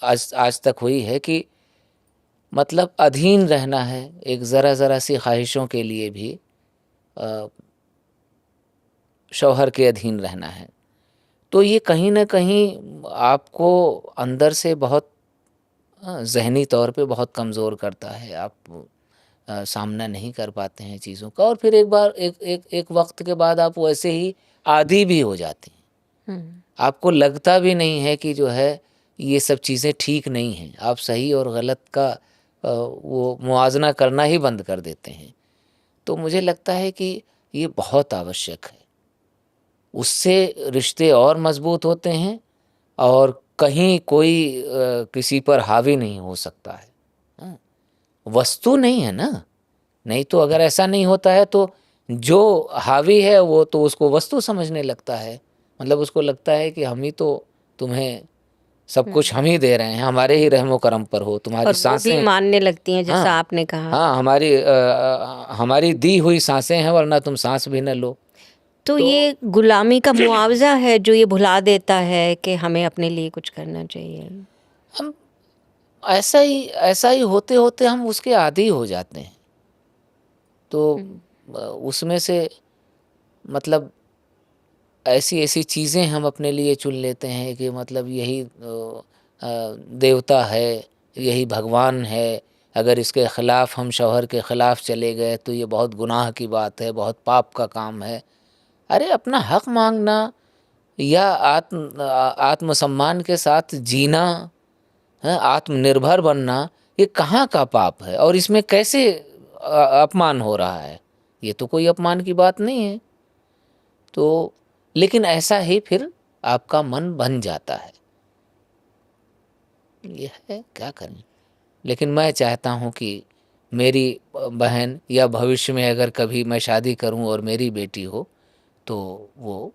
आज तक हुई है कि मतलब अधीन रहना है, एक ज़रा ज़रा सी ख्वाहिशों के लिए भी शौहर के अधीन रहना है। तो ये कहीं ना कहीं आपको अंदर से बहुत ज़हनी तौर पे बहुत कमज़ोर करता है। आप सामना नहीं कर पाते हैं चीज़ों का और फिर एक बार एक वक्त के बाद आप वैसे ही आदी भी हो जाते हैं। आपको लगता भी नहीं है कि जो है ये सब चीज़ें ठीक नहीं हैं। आप सही और गलत का वो मुआवजा करना ही बंद कर देते हैं। तो मुझे लगता है कि ये बहुत आवश्यक है। उससे रिश्ते और मजबूत होते हैं और कहीं कोई किसी पर हावी नहीं हो सकता है। हाँ, वस्तु नहीं है ना, नहीं तो अगर ऐसा नहीं होता है तो जो हावी है वो तो उसको वस्तु समझने लगता है। मतलब उसको लगता है कि हम ही तो तुम्हें सब कुछ हम ही दे रहे हैं, हमारे ही रहमो करम पर हो, तुम्हारी और वो भी सांसें। मानने लगती हैं, जैसा हाँ, आपने कहा। हाँ, हमारी दी हुई सांसें हैं, वरना तुम सांस भी न लो। तो तो ये गुलामी का मुआवजा है जो ये भुला देता है कि हमें अपने लिए कुछ करना चाहिए। हम ऐसा ही होते होते हम उसके आदी हो जाते हैं। तो उसमें से मतलब ऐसी ऐसी चीज़ें हम अपने लिए चुन लेते हैं कि मतलब यही देवता है, यही भगवान है। अगर इसके ख़िलाफ़ हम शौहर के ख़िलाफ़ चले गए तो ये बहुत गुनाह की बात है, बहुत पाप का काम है। अरे अपना हक़ मांगना या आत्मसम्मान के साथ जीना, है आत्मनिर्भर बनना, ये कहाँ का पाप है और इसमें कैसे अपमान हो रहा है? ये तो कोई अपमान की बात नहीं है। तो लेकिन ऐसा ही फिर आपका मन बन जाता है। ये है, क्या करें। लेकिन मैं चाहता हूँ कि मेरी बहन या भविष्य में अगर कभी मैं शादी करूँ और मेरी बेटी हो तो वो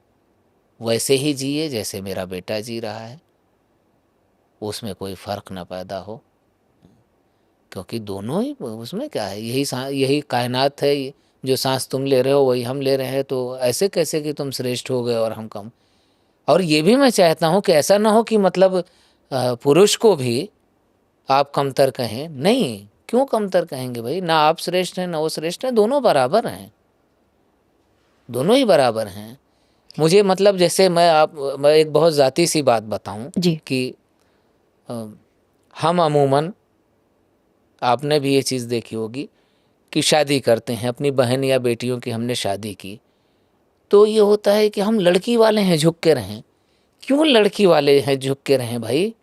वैसे ही जिए जैसे मेरा बेटा जी रहा है, उसमें कोई फ़र्क ना पैदा हो। क्योंकि दोनों ही, उसमें क्या है, यही कायनात है। जो सांस तुम ले रहे हो वही हम ले रहे हैं, तो ऐसे कैसे कि तुम श्रेष्ठ हो गए और हम कम। और ये भी मैं चाहता हूँ कि ऐसा ना हो कि मतलब पुरुष को भी आप कमतर कहें। नहीं, क्यों कमतर कहेंगे भाई? ना आप श्रेष्ठ हैं ना वो श्रेष्ठ हैं, दोनों बराबर हैं, दोनों ही बराबर हैं। मुझे मतलब जैसे मैं एक बहुत ज़ाती सी बात बताऊं जी। कि हम अमूमन, आपने भी ये चीज़ देखी होगी कि शादी करते हैं, अपनी बहन या बेटियों की हमने शादी की, तो ये होता है कि हम लड़की वाले हैं, झुक के रहें। क्यों लड़की वाले हैं झुक के रहें भाई?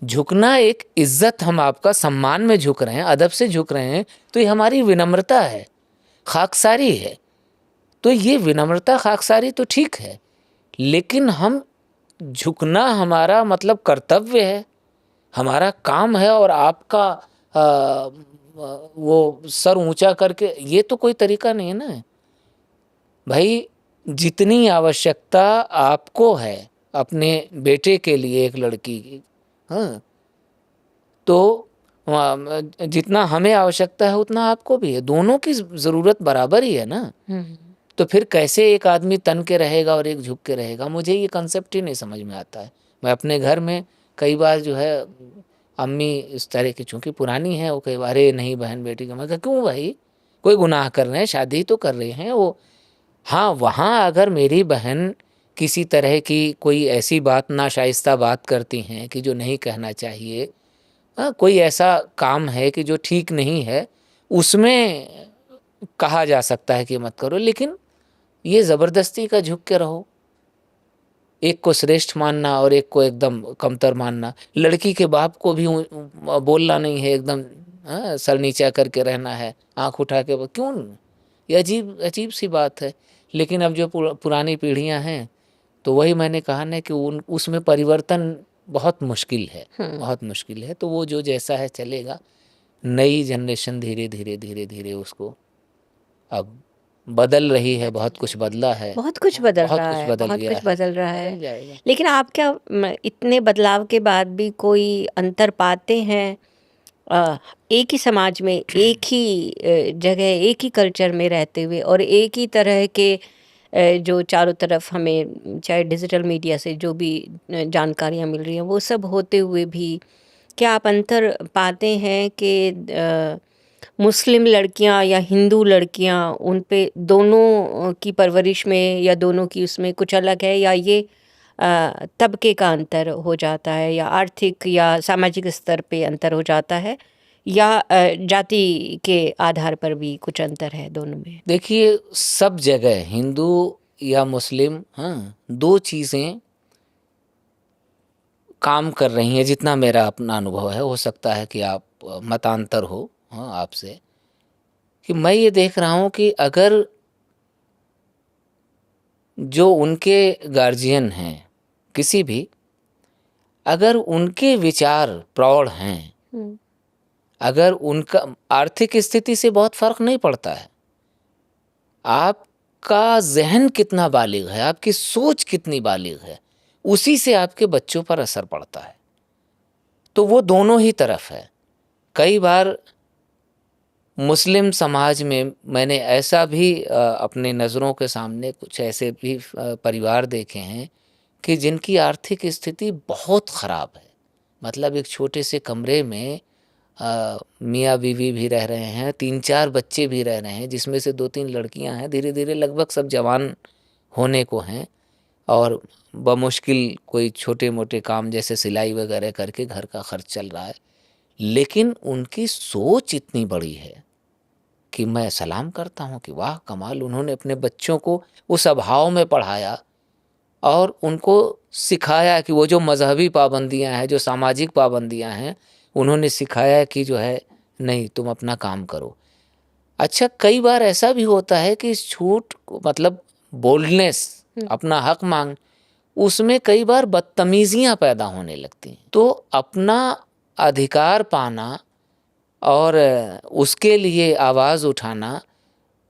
झुकना एक इज्जत, हम आपका सम्मान में झुक रहे हैं, अदब से झुक रहे हैं, तो ये हमारी विनम्रता है, खाकसारी है। तो ये विनम्रता खाकसारी तो ठीक है, लेकिन हम झुकना हमारा मतलब कर्तव्य है, हमारा काम है। और आपका वो सर ऊंचा करके, ये तो कोई तरीका नहीं है ना भाई। जितनी आवश्यकता आपको है अपने बेटे के लिए, एक लड़की की, हाँ, तो जितना हमें आवश्यकता है उतना आपको भी है, दोनों की ज़रूरत बराबर ही है ना। तो फिर कैसे एक आदमी तन के रहेगा और एक झुक के रहेगा, मुझे ये कंसेप्ट ही नहीं समझ में आता है। मैं अपने घर में कई बार जो है, अम्मी इस तरह की चूँकि पुरानी है, वो कई बार अरे नहीं बहन बेटी का, मैं कहा क्यों भाई, कोई गुनाह कर रहे हैं, शादी तो कर रहे हैं वो। हाँ, वहाँ अगर मेरी बहन किसी तरह की कोई ऐसी बात, नाशाइस्ता बात करती हैं कि जो नहीं कहना चाहिए, कोई ऐसा काम है कि जो ठीक नहीं है, उसमें कहा जा सकता है कि मत करो, लेकिन ये ज़बरदस्ती का झुक के रहो, एक को श्रेष्ठ मानना और एक को एकदम कमतर मानना। लड़की के बाप को भी बोलना नहीं है, एकदम सर नीचा करके रहना है, आंख उठा के, क्यों? ये अजीब अजीब सी बात है। लेकिन अब जो पुरानी पीढ़ियां हैं, तो वही मैंने कहा ना कि उसमें परिवर्तन बहुत मुश्किल है, बहुत मुश्किल है। तो वो जो जैसा है चलेगा, नई जनरेशन धीरे धीरे धीरे धीरे उसको अब बदल रही है, बहुत कुछ बदला है, बहुत कुछ बदल बहुत रहा कुछ है, बदल बहुत गया कुछ है, बदल रहा है। बदल जाएगा। लेकिन आप क्या इतने बदलाव के बाद भी कोई अंतर पाते हैं? एक ही समाज में, एक ही जगह, एक ही कल्चर में रहते हुए और एक ही तरह के जो चारों तरफ हमें चाहे डिजिटल मीडिया से जो भी जानकारियाँ मिल रही हैं, वो सब होते हुए भी क्या आप अंतर पाते हैं कि मुस्लिम लड़कियां या हिंदू लड़कियां, उन पे दोनों की परवरिश में या दोनों की उसमें कुछ अलग है, या ये तबके का अंतर हो जाता है, या आर्थिक या सामाजिक स्तर पे अंतर हो जाता है, या जाति के आधार पर भी कुछ अंतर है दोनों में? देखिए, सब जगह हिंदू या मुस्लिम, हाँ, दो चीज़ें काम कर रही हैं, जितना मेरा अपना अनुभव है। हो सकता है कि आप मतांतर हो, हाँ, आपसे, कि मैं ये देख रहा हूँ कि अगर जो उनके गार्जियन हैं किसी भी, अगर उनके विचार प्रौढ़ हैं, अगर उनका आर्थिक स्थिति से बहुत फर्क नहीं पड़ता है, आपका ज़हन कितना बालिग है, आपकी सोच कितनी बालिग है, उसी से आपके बच्चों पर असर पड़ता है। तो वो दोनों ही तरफ है। कई बार मुस्लिम समाज में मैंने ऐसा भी अपने नज़रों के सामने कुछ ऐसे भी परिवार देखे हैं कि जिनकी आर्थिक स्थिति बहुत ख़राब है। मतलब एक छोटे से कमरे में मियाँ बीवी भी रह रहे हैं, 3-4 बच्चे भी रह रहे हैं, जिसमें से 2-3 लड़कियां हैं, धीरे धीरे लगभग सब जवान होने को हैं, और बमुश्किल कोई छोटे मोटे काम जैसे सिलाई वगैरह करके घर का खर्च चल रहा है। लेकिन उनकी सोच इतनी बड़ी है कि मैं सलाम करता हूँ कि वाह कमाल, उन्होंने अपने बच्चों को उस अभाव में पढ़ाया और उनको सिखाया कि वो जो मजहबी पाबंदियां हैं, जो सामाजिक पाबंदियां हैं, उन्होंने सिखाया कि जो है नहीं, तुम अपना काम करो। अच्छा, कई बार ऐसा भी होता है कि इस छूट मतलब बोल्डनेस, अपना हक मांग, उसमें कई बार बदतमीजियां पैदा होने लगती हैं। तो अपना अधिकार पाना और उसके लिए आवाज़ उठाना,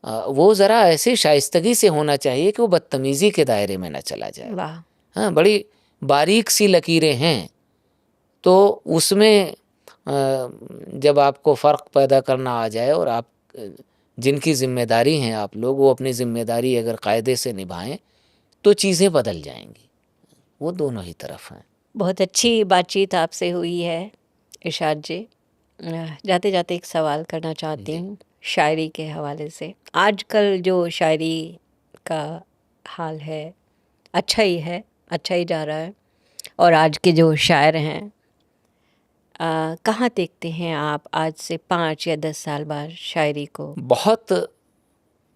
वो ज़रा ऐसे शाइस्तगी से होना चाहिए कि वो बदतमीज़ी के दायरे में न चला जाए। वाह! हाँ, बड़ी बारीक सी लकीरें हैं। तो उसमें जब आपको फ़र्क पैदा करना आ जाए और आप जिनकी ज़िम्मेदारी हैं आप लोग, वो अपनी ज़िम्मेदारी अगर कायदे से निभाएं तो चीज़ें बदल जाएंगी। वो दोनों ही तरफ हैं। बहुत अच्छी बातचीत आपसे हुई है इरशाद जी। जाते जाते एक सवाल करना चाहती हूँ शायरी के हवाले से। आजकल जो शायरी का हाल है, अच्छा ही है, अच्छा ही जा रहा है, और आज के जो शायर हैं, कहाँ देखते हैं आप आज से 5 या 10 साल बाद शायरी को? बहुत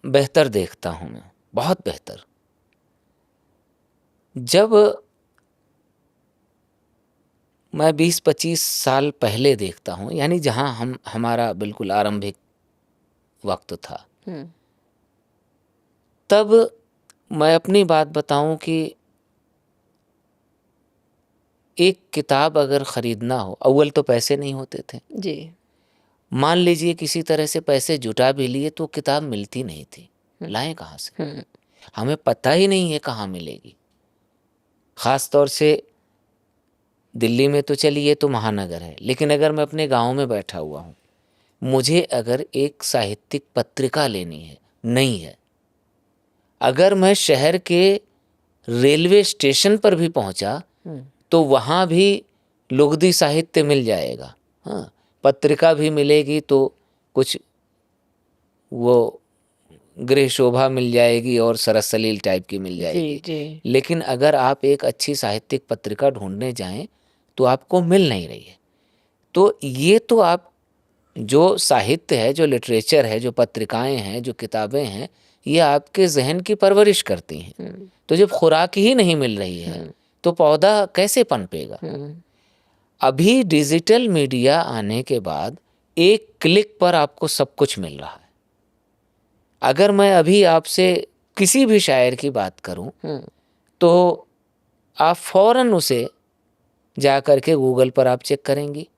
बेहतर देखता हूँ मैं, बहुत बेहतर। जब मैं 20-25 साल पहले देखता हूँ, यानी जहाँ हमारा बिल्कुल आरंभिक वक्त था, तब मैं अपनी बात बताऊं कि एक किताब अगर ख़रीदना हो, अव्वल तो पैसे नहीं होते थे जी। मान लीजिए किसी तरह से पैसे जुटा भी लिए तो किताब मिलती नहीं थी, लाएं कहाँ से? हमें पता ही नहीं है कहाँ मिलेगी। ख़ास तौर से दिल्ली में तो चलिए तो महानगर है, लेकिन अगर मैं अपने गांव में बैठा हुआ हूँ, मुझे अगर एक साहित्यिक पत्रिका लेनी है, नहीं है, अगर मैं शहर के रेलवे स्टेशन पर भी पहुंचा तो वहाँ भी लुगदी साहित्य मिल जाएगा। हाँ, पत्रिका भी मिलेगी तो कुछ वो गृह शोभा मिल जाएगी और सरस सलील टाइप की मिल जाएगी। जी। लेकिन अगर आप एक अच्छी साहित्यिक पत्रिका ढूंढने जाएं तो आपको मिल नहीं रही है। तो ये तो आप जो साहित्य है, जो लिटरेचर है, जो पत्रिकाएं हैं, जो किताबें हैं, ये आपके जहन की परवरिश करती हैं। तो जब खुराक ही नहीं मिल रही है तो पौधा कैसे पनपेगा। अभी डिजिटल मीडिया आने के बाद एक क्लिक पर आपको सब कुछ मिल रहा है। अगर मैं अभी आपसे किसी भी शायर की बात करूं तो आप फौरन उसे जा कर के गूगल पर आप चेक करेंगी।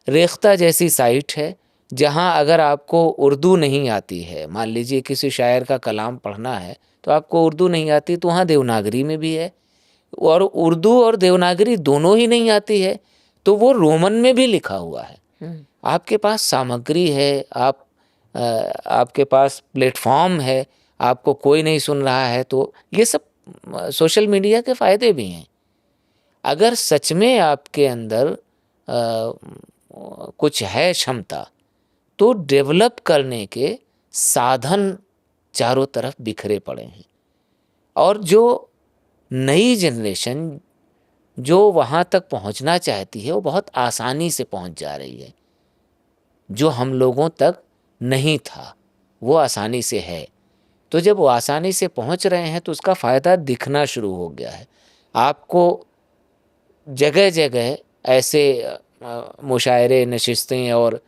रेख्ता जैसी साइट है जहां अगर आपको उर्दू नहीं आती है, मान लीजिए किसी शायर का कलाम पढ़ना है तो आपको उर्दू नहीं आती, तो वहाँ देवनागरी में भी है, और उर्दू और देवनागरी दोनों ही नहीं आती है तो वो रोमन में भी लिखा हुआ है। आपके पास सामग्री है, आपके पास प्लेटफॉर्म है, आपको कोई नहीं सुन रहा है, तो ये सब सोशल मीडिया के फ़ायदे भी हैं। अगर सच में आपके अंदर कुछ है क्षमता तो डेवलप करने के साधन चारों तरफ बिखरे पड़े हैं, और जो नई जनरेशन जो वहाँ तक पहुँचना चाहती है वो बहुत आसानी से पहुँच जा रही है। जो हम लोगों तक नहीं था वो आसानी से है। तो जब वो आसानी से पहुँच रहे हैं तो उसका फ़ायदा दिखना शुरू हो गया है। आपको जगह जगह ऐसे मुशायरे, नशिस्तें और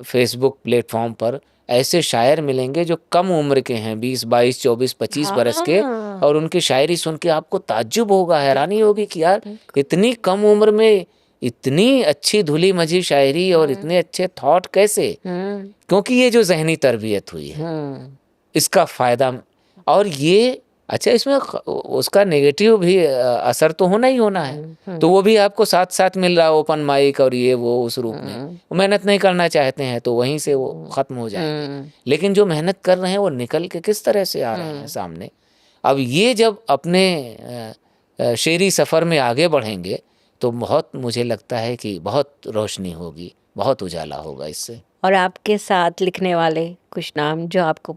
फेसबुक प्लेटफॉर्म पर ऐसे शायर मिलेंगे जो कम उम्र के हैं, 20, 22, 24, 25 बरस के, और उनकी शायरी सुन के आपको ताज्जुब होगा, हैरानी होगी कि यार इतनी कम उम्र में इतनी अच्छी धुली मजी शायरी और इतने अच्छे थॉट कैसे। क्योंकि ये जो जहनी तरबियत हुई है इसका फ़ायदा। और ये अच्छा, इसमें उसका नेगेटिव भी असर तो होना ही होना है, तो वो भी आपको साथ साथ मिल रहा है, ओपन माइक और ये वो उस रूप में। मेहनत नहीं करना चाहते हैं तो वहीं से वो ख़त्म हो जाएंगे। लेकिन जो मेहनत कर रहे हैं वो निकल के किस तरह से आ रहे हैं सामने। अब ये जब अपने शेरी सफ़र में आगे बढ़ेंगे तो बहुत, मुझे लगता है कि बहुत रोशनी होगी, बहुत उजाला होगा इससे। और आपके साथ लिखने वाले कुछ नाम जो आपको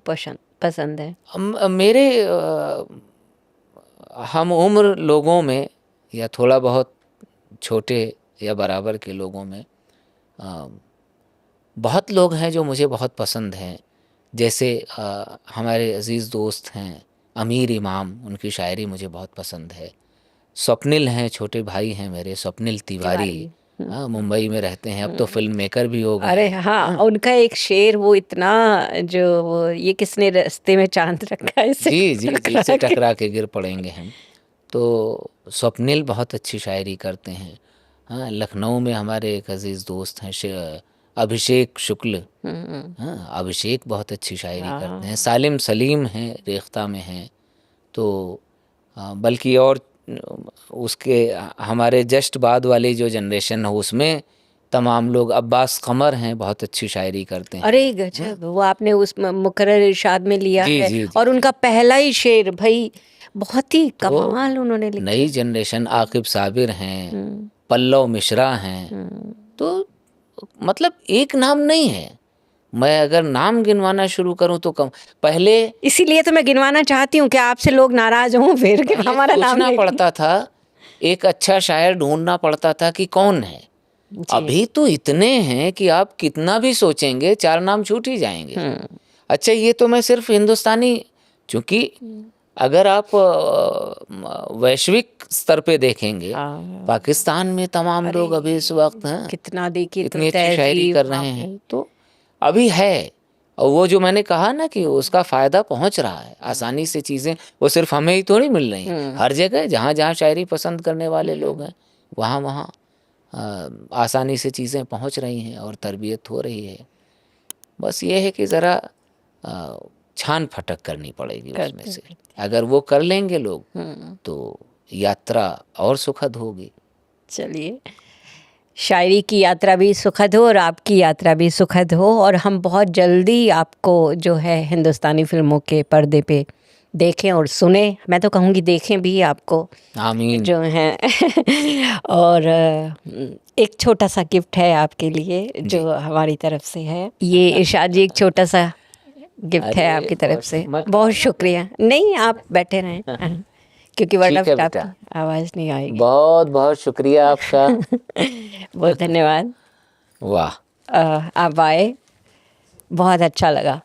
पसंद है? मेरे हम उम्र लोगों में या थोड़ा बहुत छोटे या बराबर के लोगों में बहुत लोग हैं जो मुझे बहुत पसंद हैं। जैसे हमारे अज़ीज़ दोस्त हैं अमीर इमाम, उनकी शायरी मुझे बहुत पसंद है। स्वप्निल हैं, छोटे भाई हैं मेरे, स्वप्निल तिवारी, हाँ, मुंबई में रहते हैं, अब तो फिल्म मेकर भी हो गए। अरे हाँ, उनका एक शेर वो इतना, जो वो ये किसने रास्ते में चांद रखा है, जी जी जी, से टकरा के गिर पड़ेंगे हम। तो स्वप्निल बहुत अच्छी शायरी करते हैं। हाँ, लखनऊ में हमारे एक अजीज़ दोस्त हैं अभिषेक शुक्ल, हाँ, अभिषेक बहुत अच्छी शायरी करते हैं। सालिम सलीम हैं, रेख्ता में हैं। तो बल्कि और उसके हमारे जस्ट बाद वाली जो जनरेशन है उसमें तमाम लोग, अब्बास कमर हैं, बहुत अच्छी शायरी करते हैं। अरे गजब, वो आपने उस मुकर्रर इरशाद में लिया जी, है। जी, जी, और उनका पहला ही शेर भाई बहुत ही कमाल उन्होंने लिखा। नई जनरेशन आकिब साबिर हैं, पल्लव मिश्रा हैं। तो मतलब एक नाम नहीं है, मैं अगर नाम गिनवाना शुरू करूं तो कम। पहले इसीलिए तो मैं गिनवाना चाहती हूँ कि आपसे लोग नाराज हों फिर कि हमारा नाम सोचना पड़ता था, एक अच्छा शायर ढूंढना पड़ता था कि कौन है। अभी तो इतने हैं कि आप कितना भी सोचेंगे 4 नाम छूट ही जाएंगे। अच्छा, ये तो मैं सिर्फ हिंदुस्तानी, चूंकि अगर आप वैश्विक स्तर पे देखेंगे, पाकिस्तान में तमाम लोग अभी इस वक्त हैं, कितना देखिए इतनी अच्छी शायरी कर रहे हैं। तो अभी है, और वो जो मैंने कहा ना कि उसका फ़ायदा पहुंच रहा है आसानी से। चीज़ें वो सिर्फ हमें ही थोड़ी मिल रही हैं, हर जगह जहाँ जहाँ शायरी पसंद करने वाले लोग हैं वहाँ वहाँ आसानी से चीज़ें पहुंच रही हैं और तरबियत हो रही है। बस ये है कि ज़रा छान फटक करनी पड़ेगी उसमें से। अगर वो कर लेंगे लोग तो यात्रा और सुखद होगी। चलिए, शायरी की यात्रा भी सुखद हो और आपकी यात्रा भी सुखद हो, और हम बहुत जल्दी आपको जो है हिंदुस्तानी फिल्मों के पर्दे पे देखें और सुने। मैं तो कहूँगी देखें भी आपको, आमीन। जो है और एक छोटा सा गिफ्ट है आपके लिए जो हमारी तरफ से है। ये इरशाद जी, एक छोटा सा गिफ्ट है आपकी तरफ से। बहुत शुक्रिया। नहीं, आप बैठे रहें क्योंकि वरना ठीक है फिर बेटा। आपकी आवाज़ नहीं आएगी। बहुत बहुत शुक्रिया आपका। बहुत धन्यवाद। वाह। आप आए, बहुत अच्छा लगा।